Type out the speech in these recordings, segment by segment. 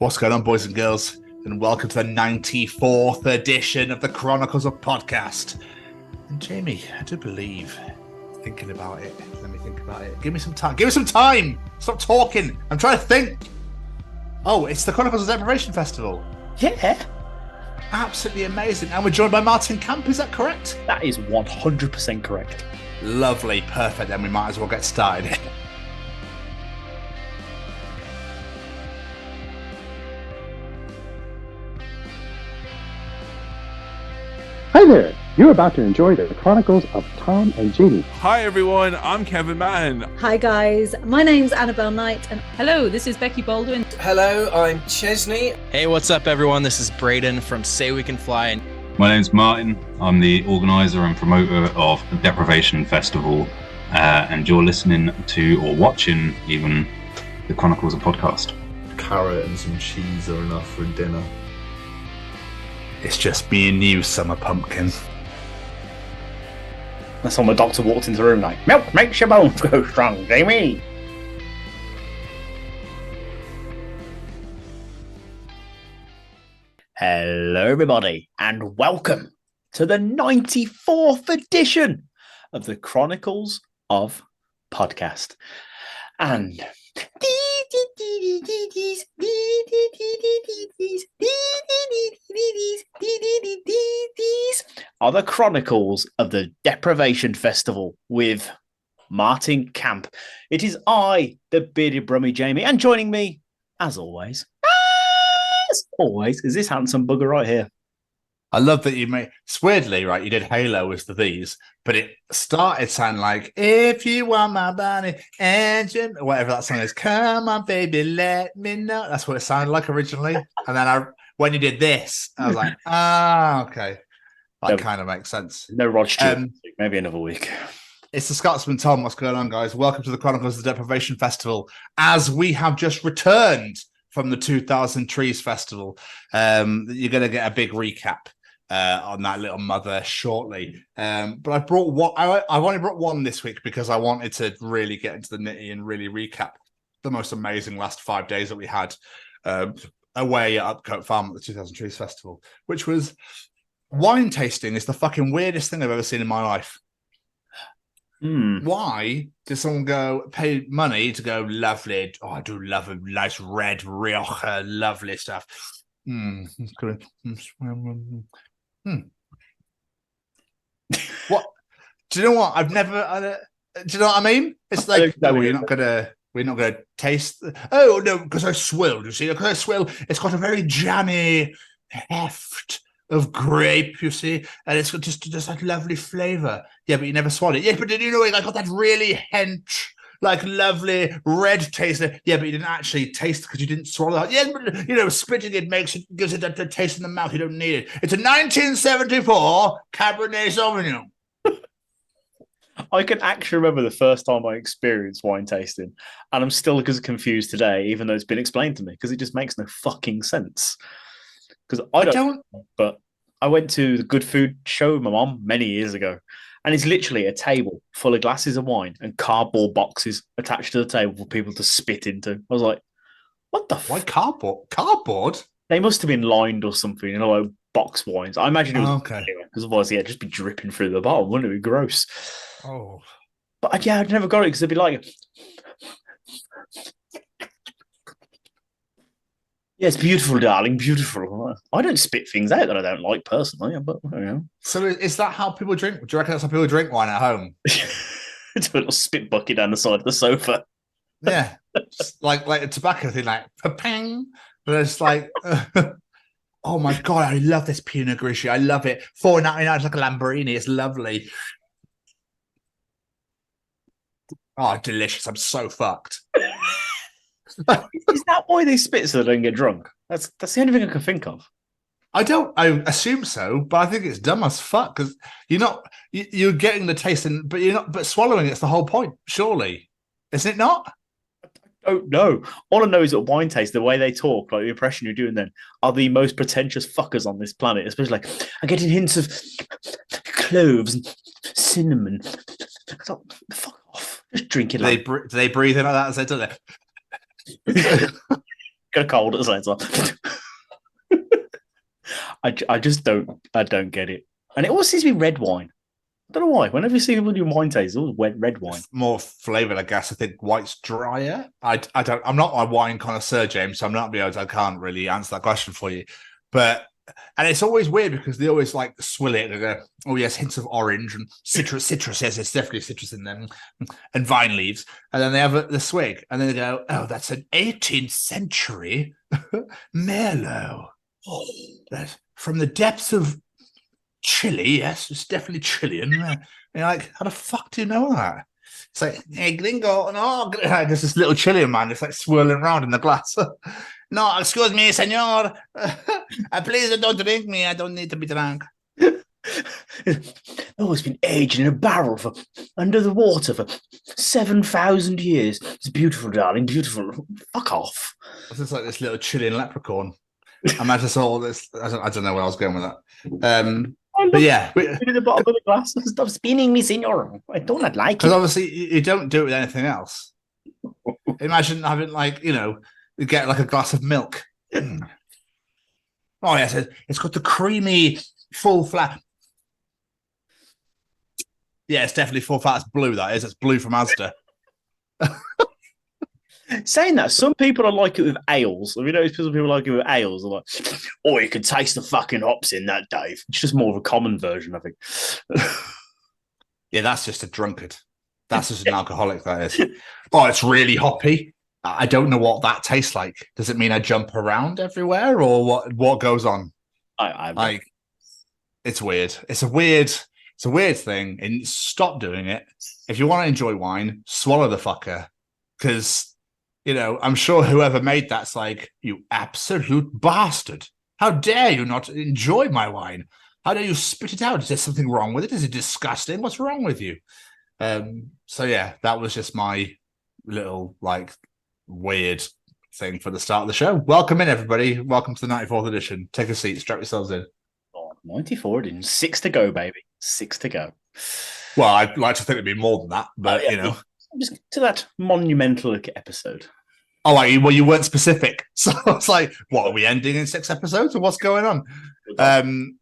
What's going on, boys and girls? And welcome to the 94th edition of the Chronicles of Podcast. And Jamie, I do believe, thinking about it, let me think about it. Give me some time. Give me some time. Stop talking. I'm trying to think. Oh, it's the Chronicles of Deprevation Festival. Yeah. Absolutely amazing. And we're joined by Martin Camp, is that correct? That is 100% correct. Lovely. Perfect. Then we might as well get started. Hi there! You're about to enjoy the Chronicles of Tom and Jeannie. Hi everyone, I'm Kevin Mann. Hi guys, my name's Annabelle Knight and hello, this is Becky Baldwin. Hello, I'm Chesney. Hey, what's up everyone? This is Braden from Say We Can Fly. My name's Martin. I'm the organiser and promoter of the Deprevation Festival, and you're listening to, or watching even, the Chronicles of Podcast. Carrot and some cheese are enough for dinner. It's just me and you, Summer Pumpkin. That's when the doctor walked into the room like, milk makes your bones go strong, Jamie. Hello everybody, and welcome to the 94th edition of the Chronicles of Podcast. And these are the Chronicles of the Deprevation Festival with Martin Camp. It is I, the bearded brummy Jamie, and joining me, as always, is this handsome bugger right here. I love that you made. It's weirdly, right? You did Halo as the these, but it started sounding like "If you want my body, engine," or whatever that song is. Come on, baby, let me know. That's what it sounded like originally. And then when you did this, I was like, okay, that kind of makes sense. No Rod Stewart. Maybe another week. It's the Scotsman Tom. What's going on, guys? Welcome to the Chronicles of the Deprivation Festival. As we have just returned from the 2000 Trees Festival, you're going to get a big recap on that little mother shortly. But I brought one. I've only brought one this week because I wanted to really get into the nitty and really recap the most amazing last 5 days that we had away at Upcote Farm at the 2000 Trees Festival, which was wine tasting. Is the fucking weirdest thing I've ever seen in my life. Why did someone pay money to go lovely? Oh, I do love a nice red Rioja, lovely stuff. What? Do you know what? I've never. Do you know what I mean? It's like we're not gonna taste. Oh no, because I swilled. You see, because I swill, it's got a very jammy heft of grape. You see, and it's got just that lovely flavour. Yeah, but you never swallowed it. Yeah, but did you know it got that really hench, like lovely red taste? Yeah, but you didn't actually taste it because you didn't swallow it. Yeah, but spitting it gives it that taste in the mouth. You don't need it. It's a 1974 Cabernet Sauvignon. I can actually remember the first time I experienced wine tasting, and I'm still as confused today, even though it's been explained to me, because it just makes no fucking sense. Because I don't. But I went to the Good Food show with my mom many years ago, and it's literally a table full of glasses of wine and cardboard boxes attached to the table for people to spit into. I was like, what the Why cardboard? Cardboard? They must have been lined or something, like box wines. I imagine it was okay. Because otherwise, it'd just be dripping through the bottle, wouldn't it? Be gross. Oh. But yeah, I'd never got it because they'd be like, yeah, it's beautiful, darling, beautiful. I don't spit things out that I don't like personally, but you know. So is that how people drink? Do you reckon that's how people drink wine at home? It's a little spit bucket down the side of the sofa. Yeah, like a tobacco thing, like pa-pang. But it's like, oh my god, I love this Pinot Grigio. I love it. $4.99, it's like a Lamborghini. It's lovely. Oh, delicious! I'm so fucked. Is that why they spit so they don't get drunk? That's the only thing I can think of. I assume so, but I think it's dumb as fuck because you're getting the taste, but swallowing it's the whole point. Surely, isn't it not? I don't know. All I know is that wine taste, the way they talk, like the impression you're doing then, are the most pretentious fuckers on this planet. Especially like, I'm getting hints of cloves and cinnamon. Fuck off. Just drink it. Do they breathe in like that as they do it? Got a cold at the same time. I just don't get it. And it always seems to be red wine. I don't know why. Whenever you see people doing wine tasting, it's always red wine. It's more flavored, I guess. I think white's drier. I'm not a wine connoisseur, James, so I can't really answer that question for you. And it's always weird because they always like swill it and go, oh yes, hints of orange and citrus. Yes, there's definitely citrus in them, and vine leaves. And then they have the swig, and then they go, oh, that's an 18th century Merlot. Oh, that's from the depths of Chile. Yes, it's definitely Chilean. And you're like, how the fuck do you know that? It's like, hey, gringo, no, there's this little Chilean man that's like swirling around in the glass. No, excuse me, senor. Please don't drink me. I don't need to be drunk. Oh, it's been aged in a barrel under the water for 7,000 years. It's beautiful, darling, beautiful. Fuck off. It's just like this little Chilean leprechaun. Imagine all this. I don't know where I was going with that. But yeah, in the bottom of the glass. Stop spinning me, senor. I do not like it. Because obviously you don't do it with anything else. Imagine having you get like a glass of milk. Oh yes, it's got the creamy full flat. Yeah, it's definitely full fat. It's blue. That is. It's blue from Asda. Saying that, some people are like it with ales. Have you noticed people like it with ales? They're like, oh, you can taste the fucking hops in that, Dave. It's just more of a common version, I think. Yeah, that's just a drunkard. That's just an alcoholic, that is. Oh, it's really hoppy. I don't know what that tastes like. Does it mean I jump around everywhere, or what goes on? It's weird. It's a weird thing, and stop doing it. If you want to enjoy wine, swallow the fucker. Because I'm sure whoever made that's like, you absolute bastard. How dare you not enjoy my wine? How dare you spit it out? Is there something wrong with it? Is it disgusting? What's wrong with you? So yeah, that was just my little weird thing for the start of the show. Welcome in, everybody. Welcome to the 94th edition. Take a seat, strap yourselves in. 94 in 6 to go, baby. 6 to go. Well, I'd like to think it'd be more than that, but just to that monumental episode. Oh, well, you weren't specific, so it's like, what are we ending in 6 episodes, or what's going on?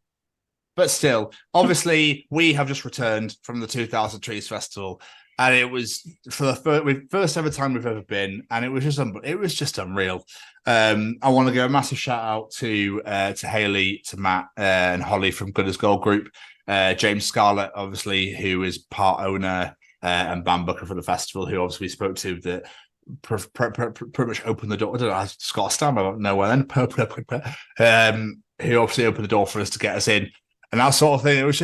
But still, obviously, we have just returned from the 2000 Trees Festival, and it was for the first ever time we've ever been, and it was just unreal. I want to give a massive shout out to Haley, to Matt, and Holly from Good as Gold Group, James Scarlett, obviously, who is part owner and band booker for the festival, who obviously we spoke to that pretty much opened the door. I don't know, I just got a stammer, I don't know where then. Who obviously opened the door for us to get us in, and that sort of thing. It was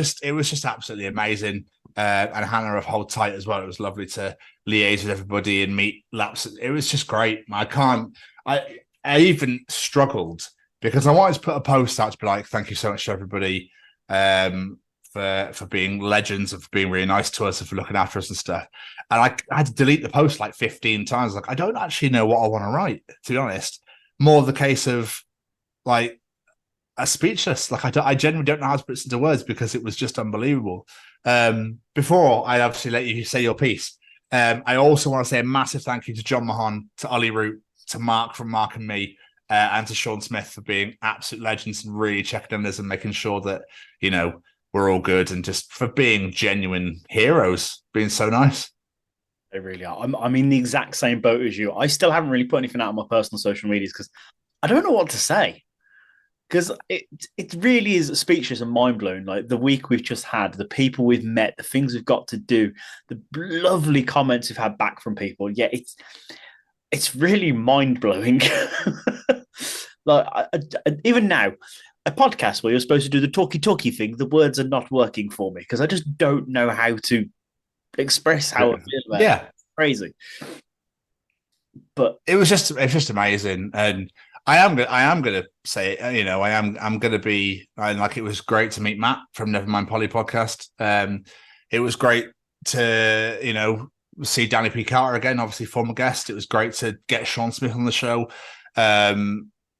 just absolutely amazing. And Hannah of Hold Tight as well. It was lovely to liaise with everybody and meet Laps. It was just great. I even struggled because I wanted to put a post out to be like, thank you so much to everybody for being legends and for being really nice to us and for looking after us and stuff. And I had to delete the post 15 times. I don't actually know what I want to write, to be honest. More the case of I'm speechless. I genuinely don't know how to put this into words because it was just unbelievable. Before I obviously let you say your piece, I also want to say a massive thank you to John Mahon, to Ollie Root, to Mark from Mark and Me, and to Sean Smith for being absolute legends and really checking on us and making sure that we're all good, and just for being genuine heroes, being so nice. They really are. I'm in the exact same boat as you. I still haven't really put anything out on my personal social medias because I don't know what to say. Because it really is speechless and mind-blowing. Like the week we've just had, the people we've met, the things we've got to do, the lovely comments we've had back from people. Yeah, it's really mind-blowing. Even now, a podcast where you're supposed to do the talky thing, the words are not working for me because I just don't know how to express how I feel about it. Yeah, it's crazy. But it's just amazing, and I am gonna say, I'm gonna be it was great to meet Matt from Nevermind Polly podcast. It was great to see Danny P. Carter again, obviously former guest. It was great to get Sean Smith on the show,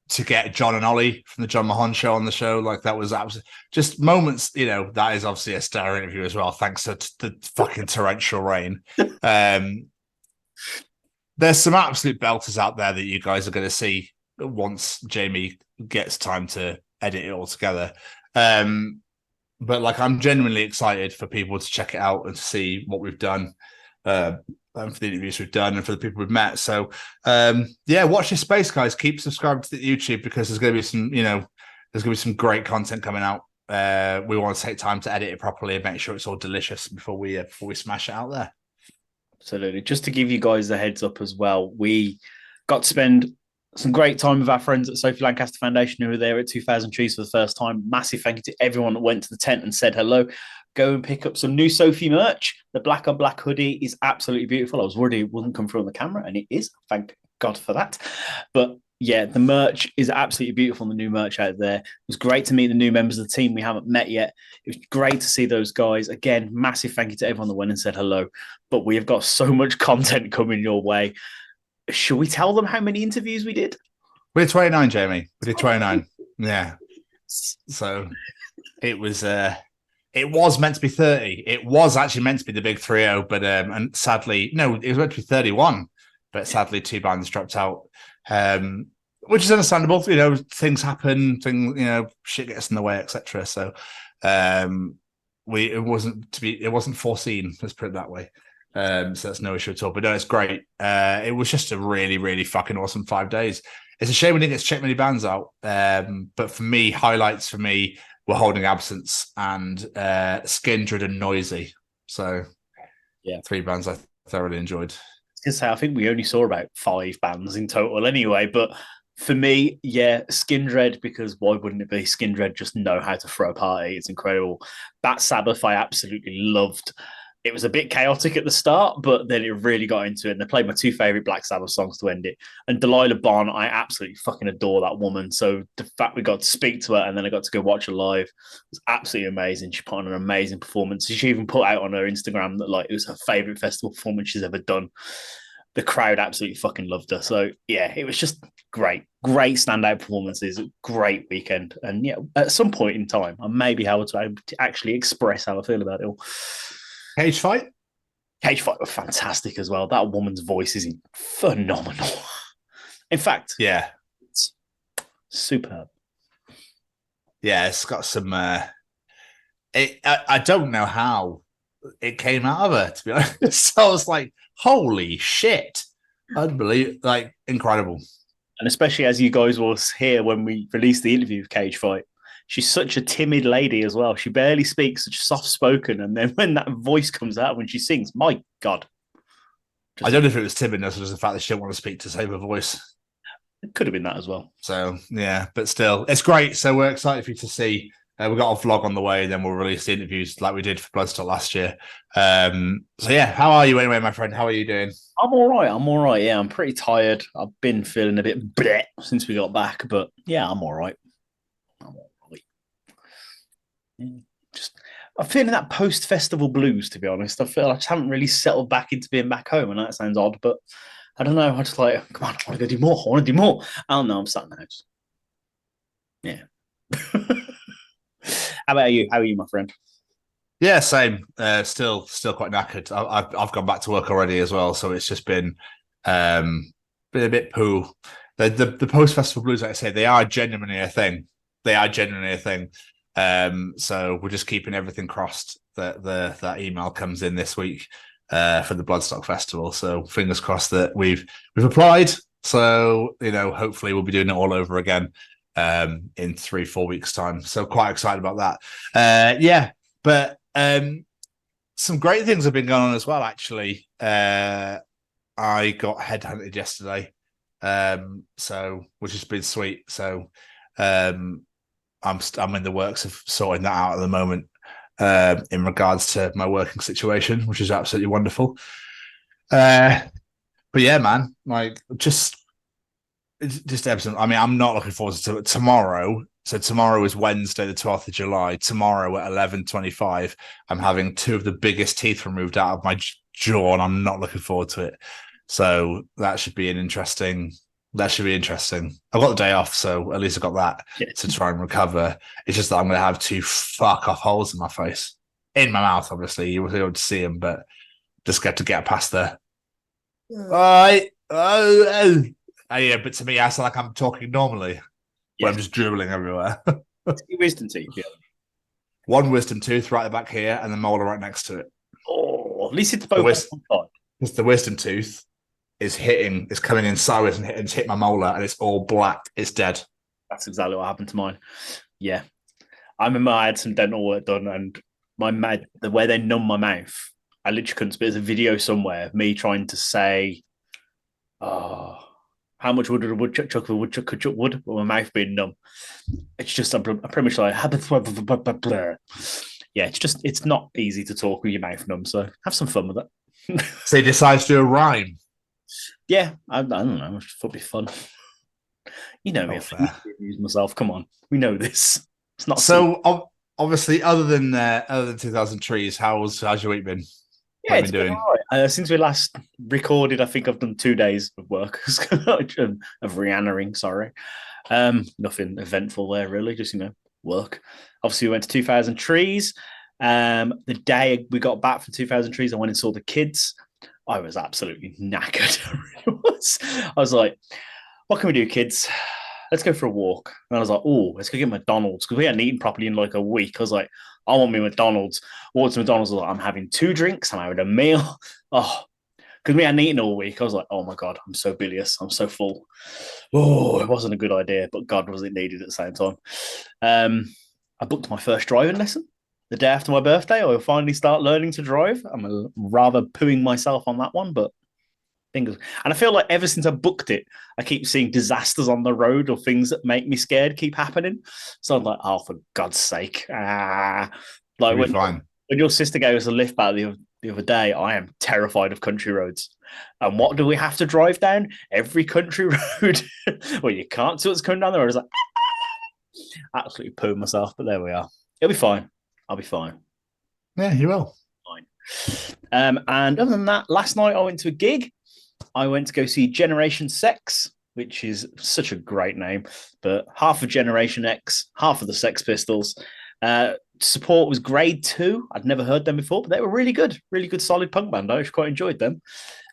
to get John and Ollie from the John Mahon show on the show. That was absolutely just moments. That is obviously a star interview as well, thanks to the fucking torrential rain. There's some absolute belters out there that you guys are going to see once Jamie gets time to edit it all together. But like, I'm genuinely excited for people to check it out and to see what we've done, and for the interviews we've done and for the people we've met. So watch this space, guys. Keep subscribed to the YouTube, because there's going to be some, there's going to be some great content coming out. We want to take time to edit it properly and make sure it's all delicious before we smash it out there. Absolutely. Just to give you guys a heads up as well, we got to spend some great time with our friends at Sophie Lancaster Foundation, who were there at 2000 Trees for the first time. Massive thank you to everyone that went to the tent and said hello. Go and pick up some new Sophie merch. The black on black hoodie is absolutely beautiful. I was worried it wouldn't come through on the camera, and it is. Thank God for that. But yeah, the merch is absolutely beautiful. The new merch out there. It was great to meet the new members of the team we haven't met yet. It was great to see those guys. Again, massive thank you to everyone that went and said hello. But we have got so much content coming your way. Should we tell them how many interviews we did? We did 29, Jamie. We did 29. Yeah. So it was meant to be 30. It was actually meant to be the big 3-0, but and sadly, no, it was meant to be 31. But sadly, 2 bands dropped out, which is understandable. Things happen. Shit gets in the way, etc. So it wasn't foreseen. Let's put it that way. So that's no issue at all. But no, it's great. It was just a really, really fucking awesome 5 days. It's a shame we didn't get to check many bands out. But for me, highlights for me were Holding Absence and Skindred and Noisy. So yeah, 3 bands I thoroughly enjoyed. I think we only saw about 5 bands in total anyway. But for me, yeah, Skindred, because why wouldn't it be? Skindred just know how to throw a party. It's incredible. Bat Sabbath, I absolutely loved. It was a bit chaotic at the start, but then it really got into it. And they played my 2 favorite Black Sabbath songs to end it. And Delilah Bond, I absolutely fucking adore that woman. So the fact we got to speak to her and then I got to go watch her live was absolutely amazing. She put on an amazing performance. She even put out on her Instagram that it was her favorite festival performance she's ever done. The crowd absolutely fucking loved her. So yeah, it was just great standout performances, great weekend. And yeah, at some point in time, I may be able to actually express how I feel about it all. Cage Fight was fantastic as well. That woman's voice is phenomenal. In fact, yeah, it's superb. Yeah, it's got some. I don't know how it came out of her, to be honest. So I was like, "Holy shit, unbelievable! Incredible!" And especially as you guys will hear when we release the interview of Cage Fight. She's such a timid lady as well. She barely speaks, such soft-spoken. And then when that voice comes out when she sings, my God. I don't know if it was timidness or just the fact that she didn't want to speak to save her voice. It could have been that as well. So, yeah, but still, it's great. So we're excited for you to see. We've got a vlog on the way, and then we'll release the interviews like we did for Bloodstock last year. So, yeah, how are you anyway, my friend? How are you doing? I'm all right. Yeah, I'm pretty tired. I've been feeling a bit bleh since we got back. But, yeah, I'm all right. I'm feeling that post-festival blues, to be honest. I feel I just haven't really settled back into being back home, and that sounds odd, but I don't know. I just come on, I want to go do more. I want to do more. I don't know. I'm sat in the house. Yeah. How about you? How are you, my friend? Yeah, same. Still quite knackered. I've gone back to work already as well, so it's just been a bit poo. The post-festival blues, like I say, they are genuinely a thing. So we're just keeping everything crossed that that email comes in this week for the Bloodstock Festival. So fingers crossed that we've applied. So hopefully we'll be doing it all over again in 3-4 weeks' time. So quite excited about that. But some great things have been going on as well. Actually, I got headhunted yesterday, which has been sweet. So. I'm in the works of sorting that out at the moment in regards to my working situation, which is absolutely wonderful. But yeah, man, just everything. I mean, I'm not looking forward to tomorrow. So tomorrow is Wednesday, the 12th of July. Tomorrow at 11:25, I'm having 2 of the biggest teeth removed out of my jaw, and I'm not looking forward to it. So that should be interesting. I've got the day off, so at least I got that to try and recover. It's just that I'm going to have 2 fuck-off holes in my face. In my mouth, obviously. You will be able to see them, but just get past there. All right. Yeah, but to me, I sound like I'm talking normally. Where I'm just dribbling everywhere. Wisdom teeth, yeah. One wisdom tooth right back here, and the molar right next to it. Oh, at least it's both. Because the wisdom tooth is coming in sideways and hit my molar, and it's all black. It's dead. That's exactly what happened to mine. Yeah, I remember I had some dental work done, and the way they numb my mouth, I literally couldn't. There's a video somewhere of me trying to say, "Oh, how much wood would a woodchuck chuck if a woodchuck could chuck wood?" With my mouth being numb. It's just I'm pretty much like, yeah. It's not easy to talk with your mouth numb. So have some fun with it. So he decides to do a rhyme. Yeah, I don't know. It would be fun. You know me. I use myself. Come on, we know this. It's not so. Obviously, other than 2000 trees, how's your week been? Yeah, it's been all right. Since we last recorded, I think I've done 2 days of work of Rhiannering. Sorry, nothing eventful there really. Just work. Obviously, we went to 2000 trees. The day we got back from 2000 trees, I went and saw the kids. I was absolutely knackered. I was like, "What can we do, kids? Let's go for a walk." And I was like, "Oh, let's go get McDonald's," because we hadn't eaten properly in like a week. I was like, "I want me McDonald's." Walked to McDonald's. I was like, "I'm having 2 drinks. I'm having a meal." Oh, because we hadn't eaten all week. I was like, "Oh my God, I'm so bilious. I'm so full." Oh, it wasn't a good idea, but God, was it needed at the same time. I booked my first driving lesson the day after my birthday. I will finally start learning to drive. I'm rather pooing myself on that one, but fingers. And I feel like ever since I booked it, I keep seeing disasters on the road or things that make me scared keep happening. So I'm like, oh, for God's sake. Like when your sister gave us a lift back the other day, I am terrified of country roads. And what do we have to drive down? Every country road. Well, you can't see what's coming down the road. I was like, absolutely pooing myself, but there we are. It'll be fine. I'll be fine. Yeah, you will. Fine. And other than that, last night I went to a gig. I went to go see Generation Sex, which is such a great name, but half of Generation X, half of the Sex Pistols. Support was grade 2. I'd never heard them before, but they were really good solid punk band. I actually quite enjoyed them.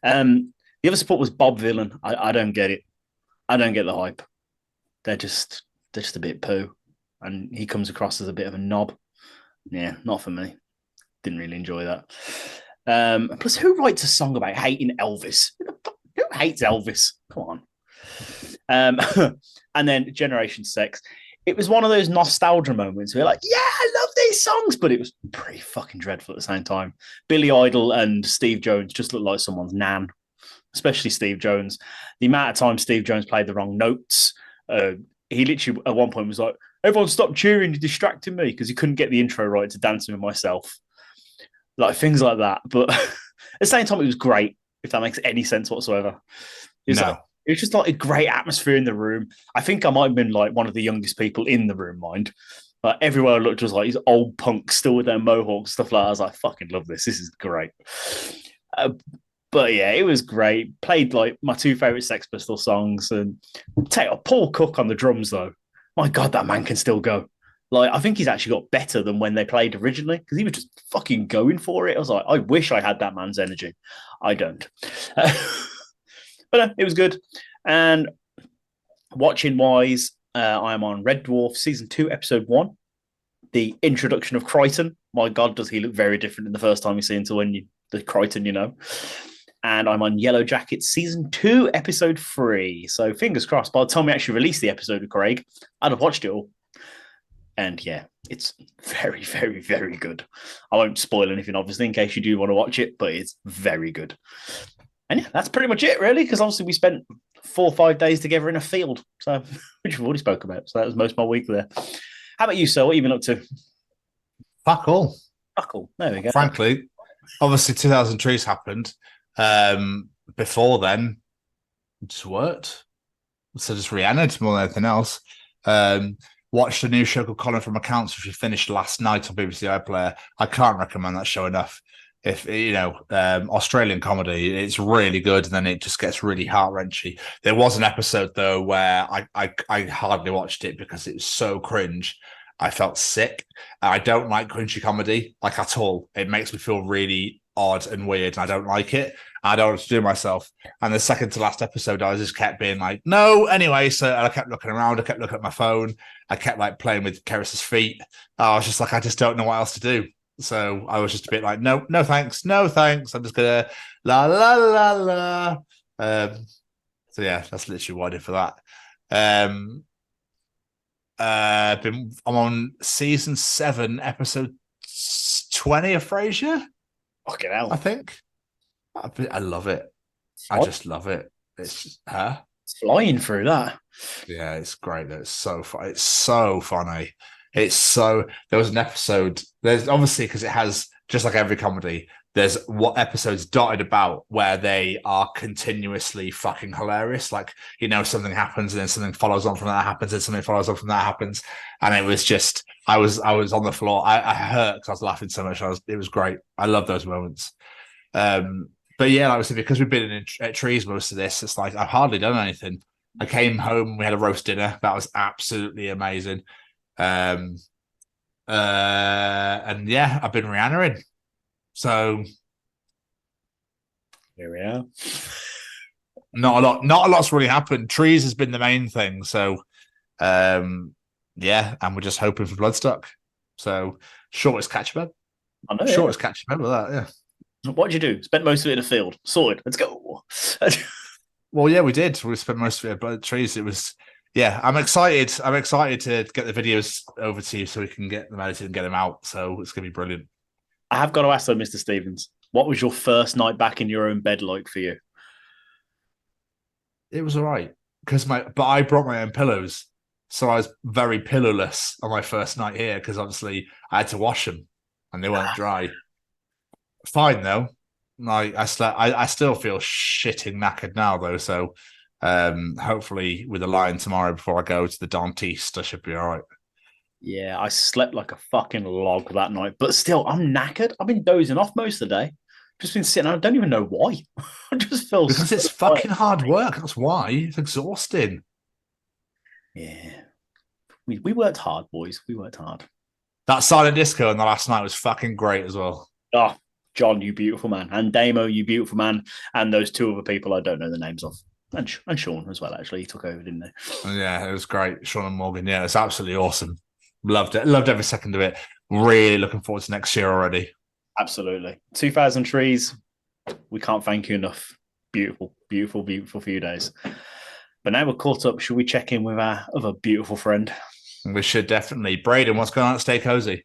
The other support was Bob Villain. I don't get it. I don't get the hype. They're just a bit poo, and he comes across as a bit of a knob. Yeah, not for me. Didn't really enjoy that. Plus, who writes a song about hating Elvis? Who hates Elvis? Come on. And then Generation Sex. It was one of those nostalgia moments where you're like, yeah, I love these songs, but it was pretty fucking dreadful at the same time. Billy Idol and Steve Jones just looked like someone's nan, especially Steve Jones. The amount of time Steve Jones played the wrong notes. He literally at one point was like, everyone stop cheering, you're distracting me, because he couldn't get the intro right to Dancing with Myself. Like things like that. But at the same time, it was great, if that makes any sense whatsoever. It was just like a great atmosphere in the room. I think I might have been like one of the youngest people in the room, mind. Like everywhere I looked was like these old punks still with their mohawks, stuff like that. I was like, fucking love this. This is great. But yeah, it was great. Played like my 2 favorite Sex Pistols songs, and Paul Cook on the drums though. My God, that man can still go. Like, I think he's actually got better than when they played originally, because he was just fucking going for it. I was like, I wish I had that man's energy. I don't. But it was good. And watching wise, I am on Red Dwarf Season 2, Episode 1. The introduction of Crichton. My God, does he look very different in the first time you see him to when the Crichton, you know. And I'm on Yellow Jackets Season 2, Episode 3. So fingers crossed, by the time we actually release the episode with Craig, I'd have watched it all. And yeah, it's very, very, very good. I won't spoil anything, obviously, in case you do want to watch it, but it's very good. And yeah, that's pretty much it, really, because obviously we spent 4 or 5 days together in a field, so which we've already spoke about. So that was most of my week there. How about you, sir? What have you been up to? Fuck all. Fuck all. There we go. Frankly, obviously 2000 Trees happened. Before then, just worked. So just Rhianned more than anything else. Watched a new show called Colin from Accounts, which we finished last night on BBC iPlayer. I can't recommend that show enough. If you know, Australian comedy, it's really good, and then it just gets really heart-wrenching. There was an episode though where I hardly watched it because it was so cringe. I felt sick. I don't like cringy comedy, like at all. It makes me feel really odd and weird, and I don't like it. I don't know what to do myself. And the second to last episode, I just kept being like, no, anyway. So I kept looking around. I kept looking at my phone. I kept like playing with Keris's feet. I was just like, I just don't know what else to do. So I was just a bit like, no, no, thanks. No, thanks. I'm just going to la, la, la, la. So yeah, that's literally what I did for that. I'm on season 7, episode 20 of Frasier. Fucking hell. I think. I love it. I just love it. It's just, It's flying through that. Yeah, it's great. It's so fun. It's so funny. It's so. There was an episode. There's obviously because it has just like every comedy. There's what episodes dotted about where they are continuously fucking hilarious. Like, you know, something happens and then something follows on from that happens and something follows on from that happens. And it was just, I was on the floor. I hurt because I was laughing so much. It was great. I love those moments. But yeah, like I said, because we've been at trees most of this, it's like I've hardly done anything. I came home, we had a roast dinner. That was absolutely amazing. And yeah, I've been Rihannaing. So here we are. Not a lot's really happened. Trees has been the main thing. So yeah, and we're just hoping for Bloodstock. So shortest catch bed. I know. Shortest catch bed with that, yeah. What did you do? Spent most of it in the field. Sorted. Let's go. Well, yeah, we did. We spent most of it at trees. It was, yeah. I'm excited. I'm excited to get the videos over to you so we can get them edited and get them out. So it's gonna be brilliant. I have got to ask though, Mr. Stevens, what was your first night back in your own bed like for you? It was all right but I brought my own pillows, so I was very pillowless on my first night here because obviously I had to wash them and they weren't dry. Fine though. Like I still feel shitting knackered now though. So hopefully with a line tomorrow before I go to the dentiste, I should be all right. Yeah, I slept like a fucking log that night, but still, I'm knackered. I've been dozing off most of the day. Just been sitting. I don't even know why. I just feel because it's fucking hard work. That's why it's exhausting. Yeah, we worked hard, boys. We worked hard. That silent disco on the last night was fucking great as well. Oh, John, you beautiful man, and Damo, you beautiful man, and those two other people I don't know the names of, and Sean as well. Actually, he took over, didn't he? Yeah, it was great. Sean and Morgan. Yeah, it's absolutely awesome. Loved it. Loved every second of it. Really looking forward to next year already. Absolutely. 2,000 trees. We can't thank you enough. Beautiful, beautiful, beautiful few days. But now we're caught up. Should we check in with our other beautiful friend? We should definitely. Braden, what's going on at Stay Cozy?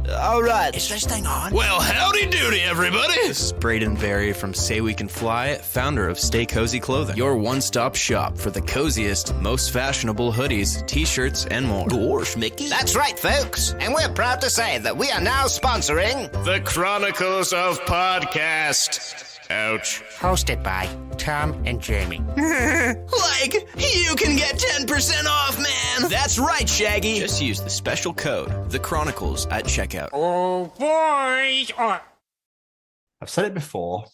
All right. Is this thing on? Well, howdy doody, everybody. This is Braden Berry from Say We Can Fly, founder of Stay Cozy Clothing, your one-stop shop for the coziest, most fashionable hoodies, t-shirts, and more. Gosh, Mickey. That's right, folks. And we're proud to say that we are now sponsoring the Chronicles of Podcast. Ouch. Hosted by Tom and Jamie. Like, you can get 10% off, man! That's right, Shaggy! Just use the special code, The Chronicles, at checkout. Oh, boys! I've said it before.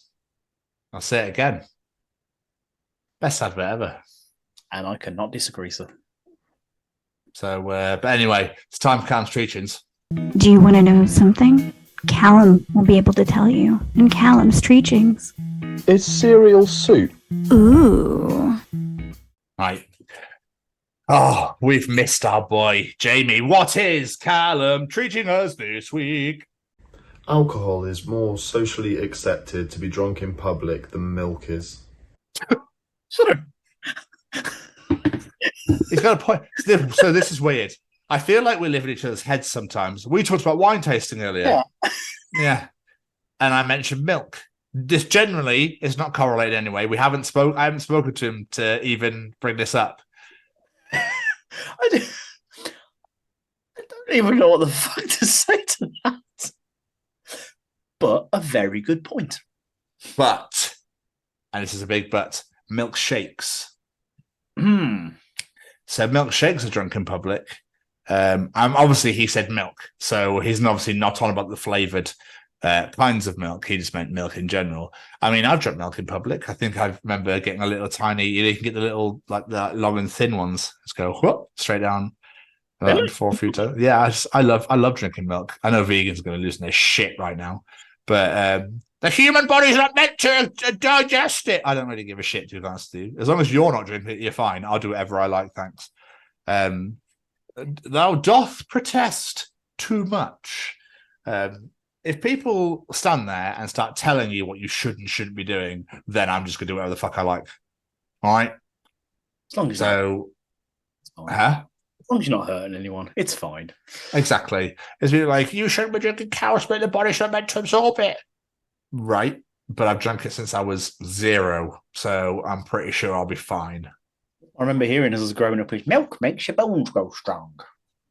I'll say it again. Best advert ever. And I cannot disagree, sir. So, but anyway, it's time for Callum's Treachings. Do you want to know something? Callum will be able to tell you in Callum's Treachings. Is cereal soup? Ooh. Right. Oh, we've missed our boy, Jamie. What is Callum treating us this week? Alcohol is more socially accepted to be drunk in public than milk is. Sort of. He's got a point. So this is weird. I feel like we live in each other's heads sometimes. We talked about wine tasting earlier. Yeah. And I mentioned milk. This generally is not correlated anyway. I haven't spoken to him to even bring this up. I don't even know what the fuck to say to that. But a very good point. But, and this is a big but, milkshakes. So milkshakes are drunk in public. Obviously he said milk, so he's obviously not on about the flavored kinds of milk. He just meant milk in general. I mean, I've drunk milk in public. I think I remember getting a little tiny. You can get the little like the long and thin ones. Just go whoop, straight down. Really? For a few times. Yeah, I love drinking milk. I know vegans are going to lose their shit right now, but The human body's not meant to digest it. I don't really give a shit, to be honest with you. As long as you're not drinking it, you're fine. I'll do whatever I like, thanks. Thou doth protest too much. If people stand there and start telling you what you should and shouldn't be doing, then I'm just going to do whatever the fuck I like. All right? As long as Huh? As long as you're not hurting anyone, it's fine. Exactly. It's really like, you shouldn't be drinking cow spit, the body's not meant to absorb it. Right, but I've drank it since I was 0, so I'm pretty sure I'll be fine. I remember hearing as I was growing up, milk makes your bones grow strong.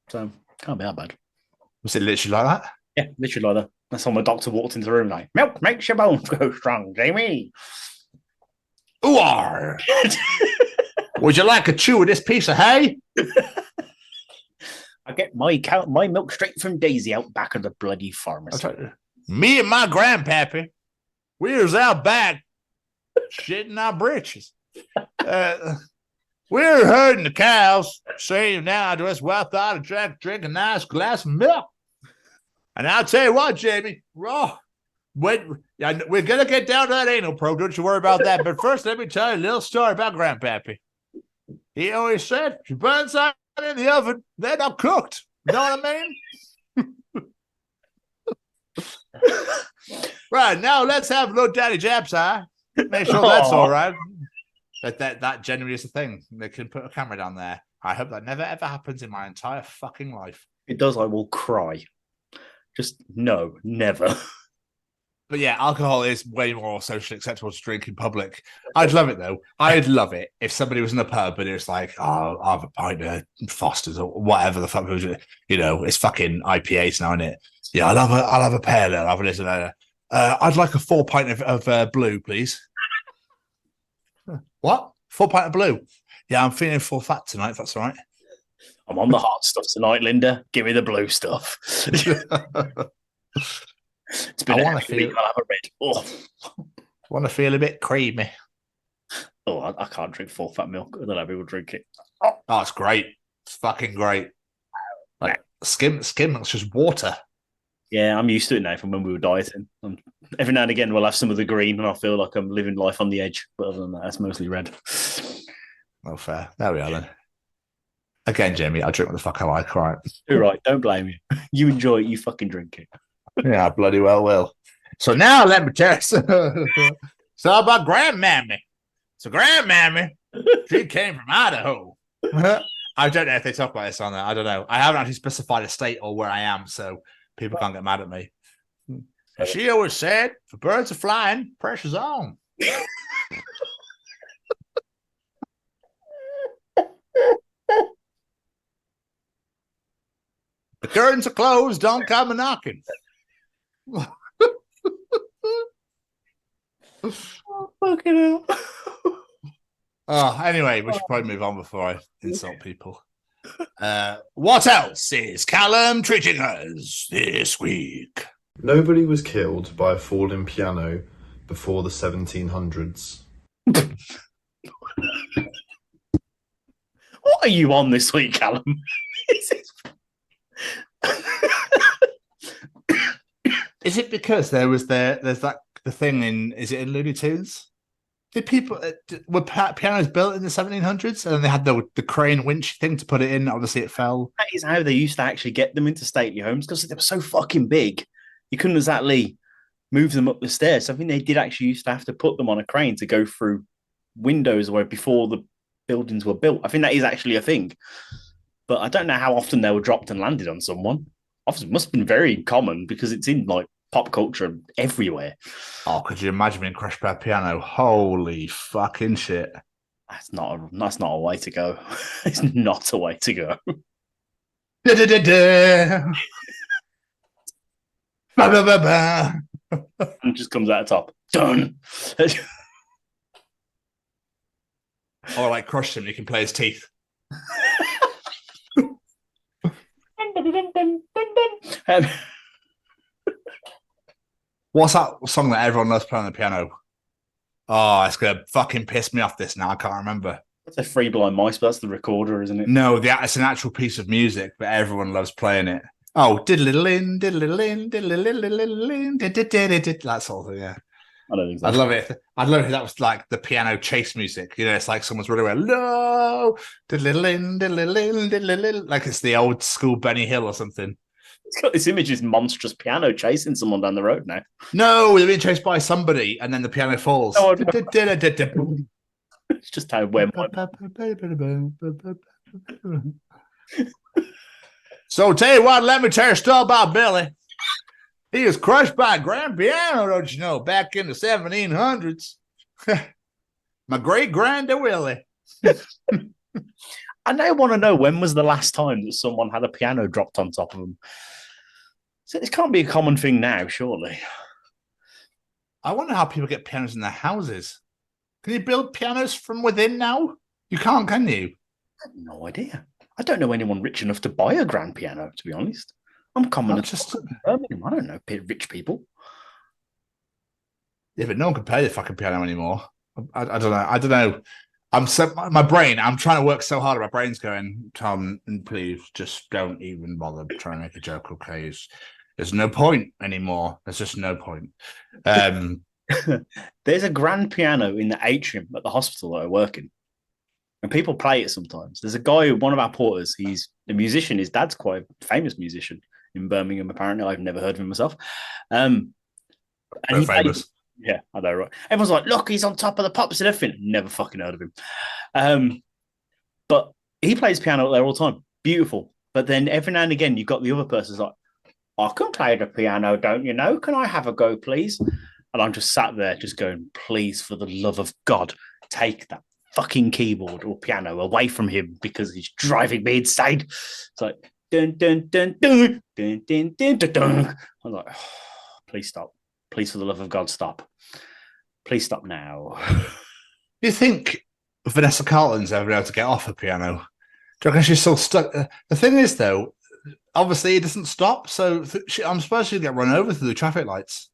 So, can't be that bad. Was it literally like that? Yeah, literally like that. That's when my doctor walked into the room like, milk makes your bones grow strong, Jamie. Ooh, would you like a chew of this piece of hay? I get my milk straight from Daisy out back of the bloody pharmacy. Me and my grandpappy, we was out back shitting our britches. We were herding the cows, saying now to us, well, I thought I'd drink a nice glass of milk. And I'll tell you what, Jamie, we're going to get down to that anal probe. Don't you worry about that. But first, let me tell you a little story about grandpappy. He always said, if you burn something in the oven, they're not cooked. You know what I mean? Right, now let's have a little Daddy Jab's eye. Make sure that's all right. That genuinely is a thing. They can put a camera down there. I hope that never ever happens in my entire fucking life. It does, I will cry. Just no, never. But yeah, alcohol is way more socially acceptable to drink in public. I'd love it though. I'd love it if somebody was in a pub and it was like, oh, I'll have a pint of Foster's or whatever the fuck it was. You know, it's fucking IPAs now, isn't it? Yeah, I'll have a pale ale. I'll have a listen later. I'd like a 4 pint of blue, please. What? 4 pint of blue? Yeah, I'm feeling full fat tonight, if that's all right. I'm on the hard stuff tonight, Linda. Give me the blue stuff. It's been I want to feel. I'll have a red. Oh. Want to feel a bit creamy. Oh, I can't drink full fat milk. I don't know if people drink it. Oh, it's great. It's fucking great. Like skim milk's just water. Yeah, I'm used to it now from when we were dieting. Every now and again, we'll have some of the green, and I feel like I'm living life on the edge. But other than that, it's mostly red. Oh, fair. There we are then. Again, Jamie, I drink what the fuck I like, right? You're right. Don't blame you. You enjoy it. You fucking drink it. Yeah, I bloody well will. So now let me tell you. So about Grandmammy. So Grandmammy, she came from Idaho. I don't know if they talk about this on there. I don't know. I haven't actually specified a state or where I am, so people can't get mad at me. And she always said, if birds are flying, pressure's on. The curtains are closed, don't come a knocking. Oh, fucking hell. Anyway, we should probably move on before I insult people. What else is Callum treating us this week? Nobody was killed by a falling piano before the 1700s. What are you on this week, Callum? Is it because there's the thing in, is it in Looney Tunes? Did people were pianos built in the 1700s and then they had the crane winch thing to put it in? Obviously, it fell. That is how they used to actually get them into stately homes because they were so fucking big. You couldn't exactly move them up the stairs. So I think they did actually used to have to put them on a crane to go through windows where before the buildings were built. I think that is actually a thing. But I don't know how often they were dropped and landed on someone. Obviously, it must have been very common because it's in like pop culture everywhere. Oh, could you imagine being crushed by a piano? Holy fucking shit. That's not a way to go. It's not a way to go. And just comes out of top. Done. Or like crush him, you can play his teeth. What's that song that everyone loves playing on the piano? Oh, it's gonna fucking piss me off this now. I can't remember. That's a Free Blind Mice, but that's the recorder, isn't it? No, it's an actual piece of music, but everyone loves playing it. Oh, diddle-in, diddle-in, diddle-in, that sort of thing, yeah. I don't think so. I'd love it. I'd love it if that was like the piano chase music. You know, it's like someone's running away. No, diddle-in, diddle-in, diddle-in, like it's the old school Benny Hill or something. It's got this image of this monstrous piano chasing someone down the road now. No, they're being chased by somebody, and then the piano falls. Oh, it's just how where So tell you what, let me tell you a story about Billy. He was crushed by a grand piano, don't you know, back in the 1700s. My great-granddad Willie. I now want to know, when was the last time that someone had a piano dropped on top of them? So this can't be a common thing now, surely. I wonder how people get pianos in their houses. Can you build pianos from within now? You can't, can you? I have no idea. I don't know anyone rich enough to buy a grand piano, to be honest. I'm common as just Birmingham. I don't know rich people. Yeah, but no one can play the fucking piano anymore. I don't know. I don't know. I'm trying to work so hard. My brain's going, Tom, please just don't even bother trying to make a joke, okay? There's no point anymore. There's just no point. There's a grand piano in the atrium at the hospital that I work in. And people play it sometimes. There's a guy, one of our porters, he's a musician. His dad's quite a famous musician in Birmingham, apparently. I've never heard of him myself. And he's famous. Yeah, I know, right? Everyone's like, look, he's on top of the pops and everything. Never fucking heard of him. But he plays piano there all the time. Beautiful. But then every now and again, you've got the other person's like, I can play the piano, don't you know? Can I have a go, please? And I'm just sat there just going, please, for the love of God, take that fucking keyboard or piano away from him because he's driving me insane. It's like, dun, dun, dun, dun, dun, dun, dun, dun, dun. I'm like, oh, please stop. Please, for the love of God, stop. Please stop now. Do you think Vanessa Carlton's ever able to get off a piano? Do you reckon she's still stuck? The thing is, though, obviously it doesn't stop, so I'm supposed to get run over through the traffic lights.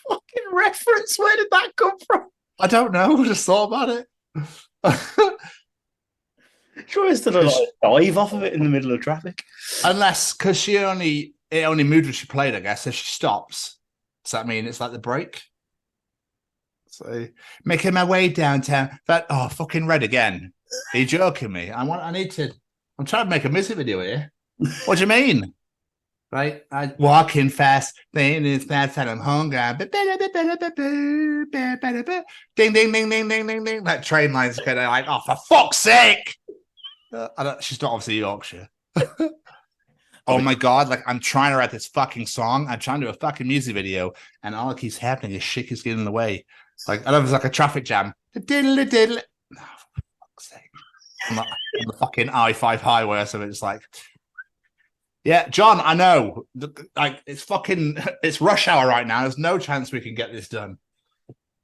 Fucking reference, where did that come from? I don't know, I just thought about it. Sure, is to like dive off of it in the middle of traffic. Unless, because it only moved when she played, I guess. If she stops, does that mean it's like the break? So making my way downtown. But fucking red again. Are you joking me? I'm trying to make a music video here. What do you mean? Right? I walking fast, then it's fast and I'm hungry. Ding ding ding ding ding ding ding. That train line's kind of like, oh, for fuck's sake! She's not obviously Yorkshire. Oh my god! Like I'm trying to write this fucking song. I'm trying to do a fucking music video, and all that keeps happening is shit is getting in the way. Like I know there's like a traffic jam. Diddle diddle. Oh, for fuck's sake! On the fucking I-5 highway or something. It's like. Yeah, John, I know. Like it's rush hour right now. There's no chance we can get this done.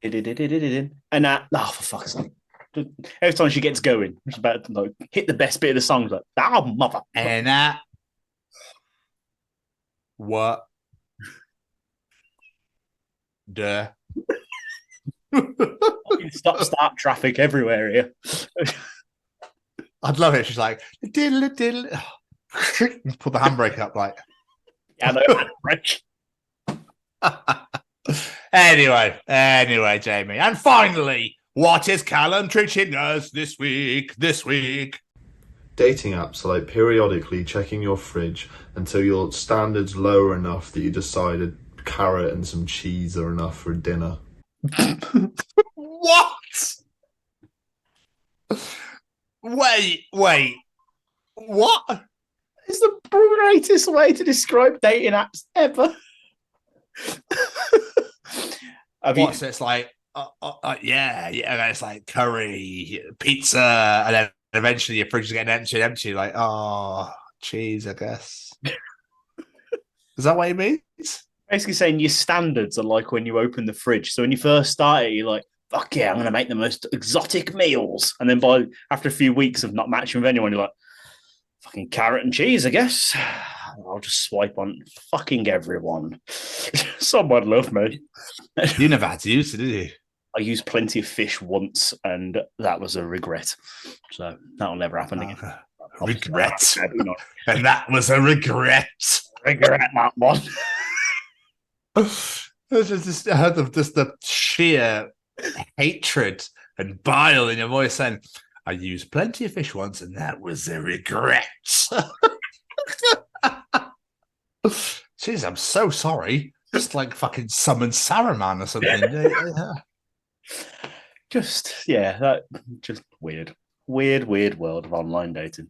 And for fuck's sake. Every time she gets going, she's about to like, hit the best bit of the song. Like, mother. And what? Duh. Stop traffic everywhere here. I'd love it. She's like, diddle diddle. Put the handbrake up, like. Yeah, no handbrake. Anyway, Jamie, and finally, what is Callum teaching us this week? Dating apps are like periodically checking your fridge until your standards lower enough that you decide a carrot and some cheese are enough for dinner. What? Wait. What? It's the greatest way to describe dating apps ever. So it's like, yeah, it's like curry, pizza, and then eventually your fridge is getting empty. Like, oh, cheese, I guess. Is that what it means? Basically saying your standards are like when you open the fridge. So when you first start it, you're like, fuck yeah, I'm going to make the most exotic meals. And then after a few weeks of not matching with anyone, you're like, fucking carrot and cheese, I guess. I'll just swipe on fucking everyone. Someone love me. You never had to use it, did you? I used plenty of fish once, and that was a regret. So that'll never happen again. Regret. And that was a regret. regret that one. I heard just the sheer hatred and bile in your voice saying, I used plenty of fish once and that was a regret. Jeez, I'm so sorry. Just like fucking summon Saruman or something. Just weird world of online dating.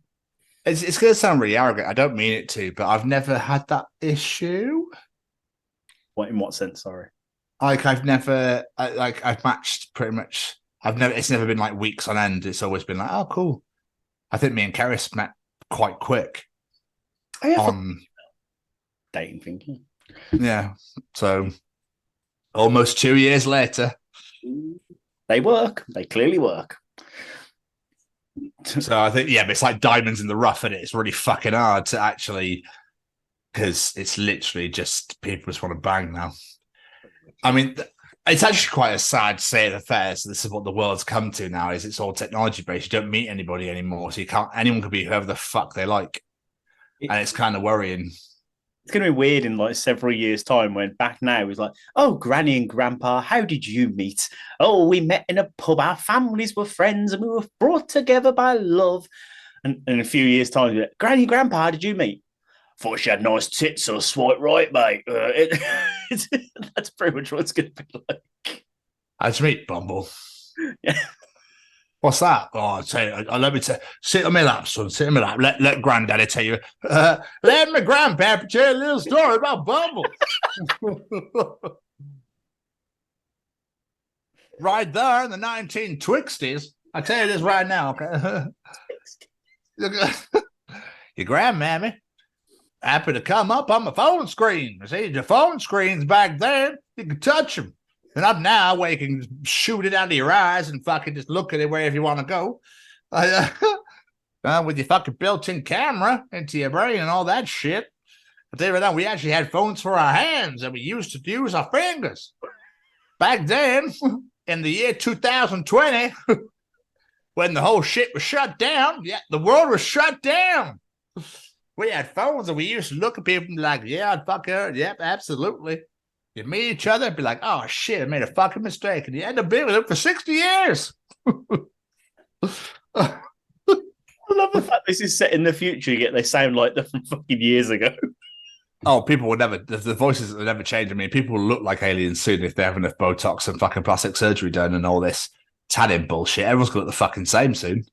It's going to sound really arrogant. I don't mean it to, but I've never had that issue. What, in what sense? Sorry. Like I've matched pretty much. It's never been like weeks on end. It's always been like, oh, cool. I think me and Keris met quite quick. Dating thinking. Yeah. So almost 2 years later. They work. They clearly work. So I think, but it's like diamonds in the rough, and it's really fucking hard to actually, because it's literally just people just want to bang now. I mean, it's actually quite a sad state of affairs. This is what the world's come to now. Is it's all technology based. You don't meet anybody anymore, so anyone can be whoever the fuck they like, and it's kind of worrying. It's going to be weird in like several years' time when back now it's like, oh, Granny and Grandpa, how did you meet? Oh, we met in a pub. Our families were friends and we were brought together by love. And in a few years' time, like, Granny and Grandpa, how did you meet? Thought she had nice tits, so swipe right, mate. That's pretty much what it's going to be like. How'd you meet, Bumble? Yeah. What's that? Oh, I'll tell you. Let me sit on my lap, son. Sit on my lap. Let Granddaddy tell you. Let my grandpapa tell you a little story about Bumble. Right there in the 1960s. I tell you this right now. Okay? Your grandmammy happened to come up on my phone screen. See, the phone screens back then, you could touch them. And up now where you can shoot it out of your eyes and fucking just look at it wherever you want to go. With your fucking built-in camera into your brain and all that shit. But tell you right now, we actually had phones for our hands and we used to use our fingers. Back then, in the year 2020, when the whole shit was shut down, the world was shut down. We had phones and we used to look at people and be like, yeah, I'd fuck her. Yep, absolutely. You meet each other and be like, oh, shit, I made a fucking mistake. And you end up being with them for 60 years. I love the fact this is set in the future, yet they sound like them from fucking years ago. Oh, people will never, the voices will never change. I mean, people will look like aliens soon if they have enough Botox and fucking plastic surgery done and all this tanning bullshit. Everyone's going to look the fucking same soon.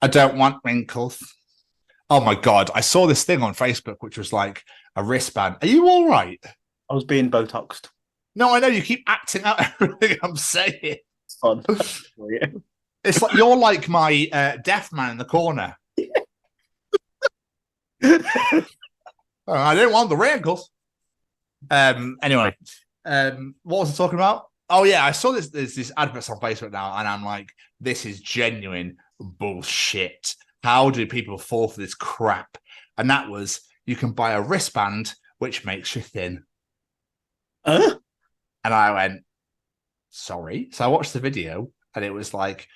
I don't want wrinkles. Oh my God. I saw this thing on Facebook, which was like a wristband. Are you all right? I was being Botoxed. No, I know. You keep acting out everything I'm saying. It's fun. It's like you're like my deaf man in the corner. I didn't want the wrinkles. Anyway, what was I talking about? Oh yeah, I saw there's this adverts on Facebook now, and I'm like, this is genuine bullshit. How do people fall for this crap? And that was, you can buy a wristband which makes you thin. And I went, sorry. So I watched the video, and it was like,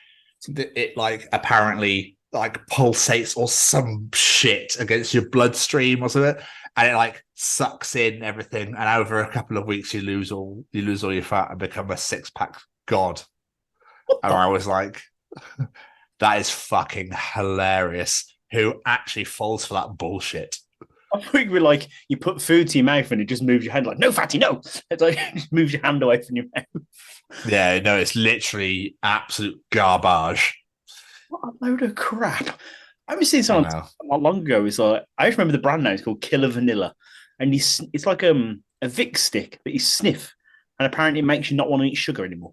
it like apparently like pulsates or some shit against your bloodstream or something, and it like sucks in everything. And over a couple of weeks, you lose all your fat and become a 6-pack god. And I was like, that is fucking hilarious. Who actually falls for that bullshit? I think we're like, you put food to your mouth and it just moves your hand like, no, fatty, no. It's like, it just moves your hand away from your mouth. Yeah, no, it's literally absolute garbage. What a load of crap. I remember seeing something not long ago. It's like, I just remember the brand name. It's called Killer Vanilla. And it's like a Vic stick that you sniff. And apparently it makes you not want to eat sugar anymore.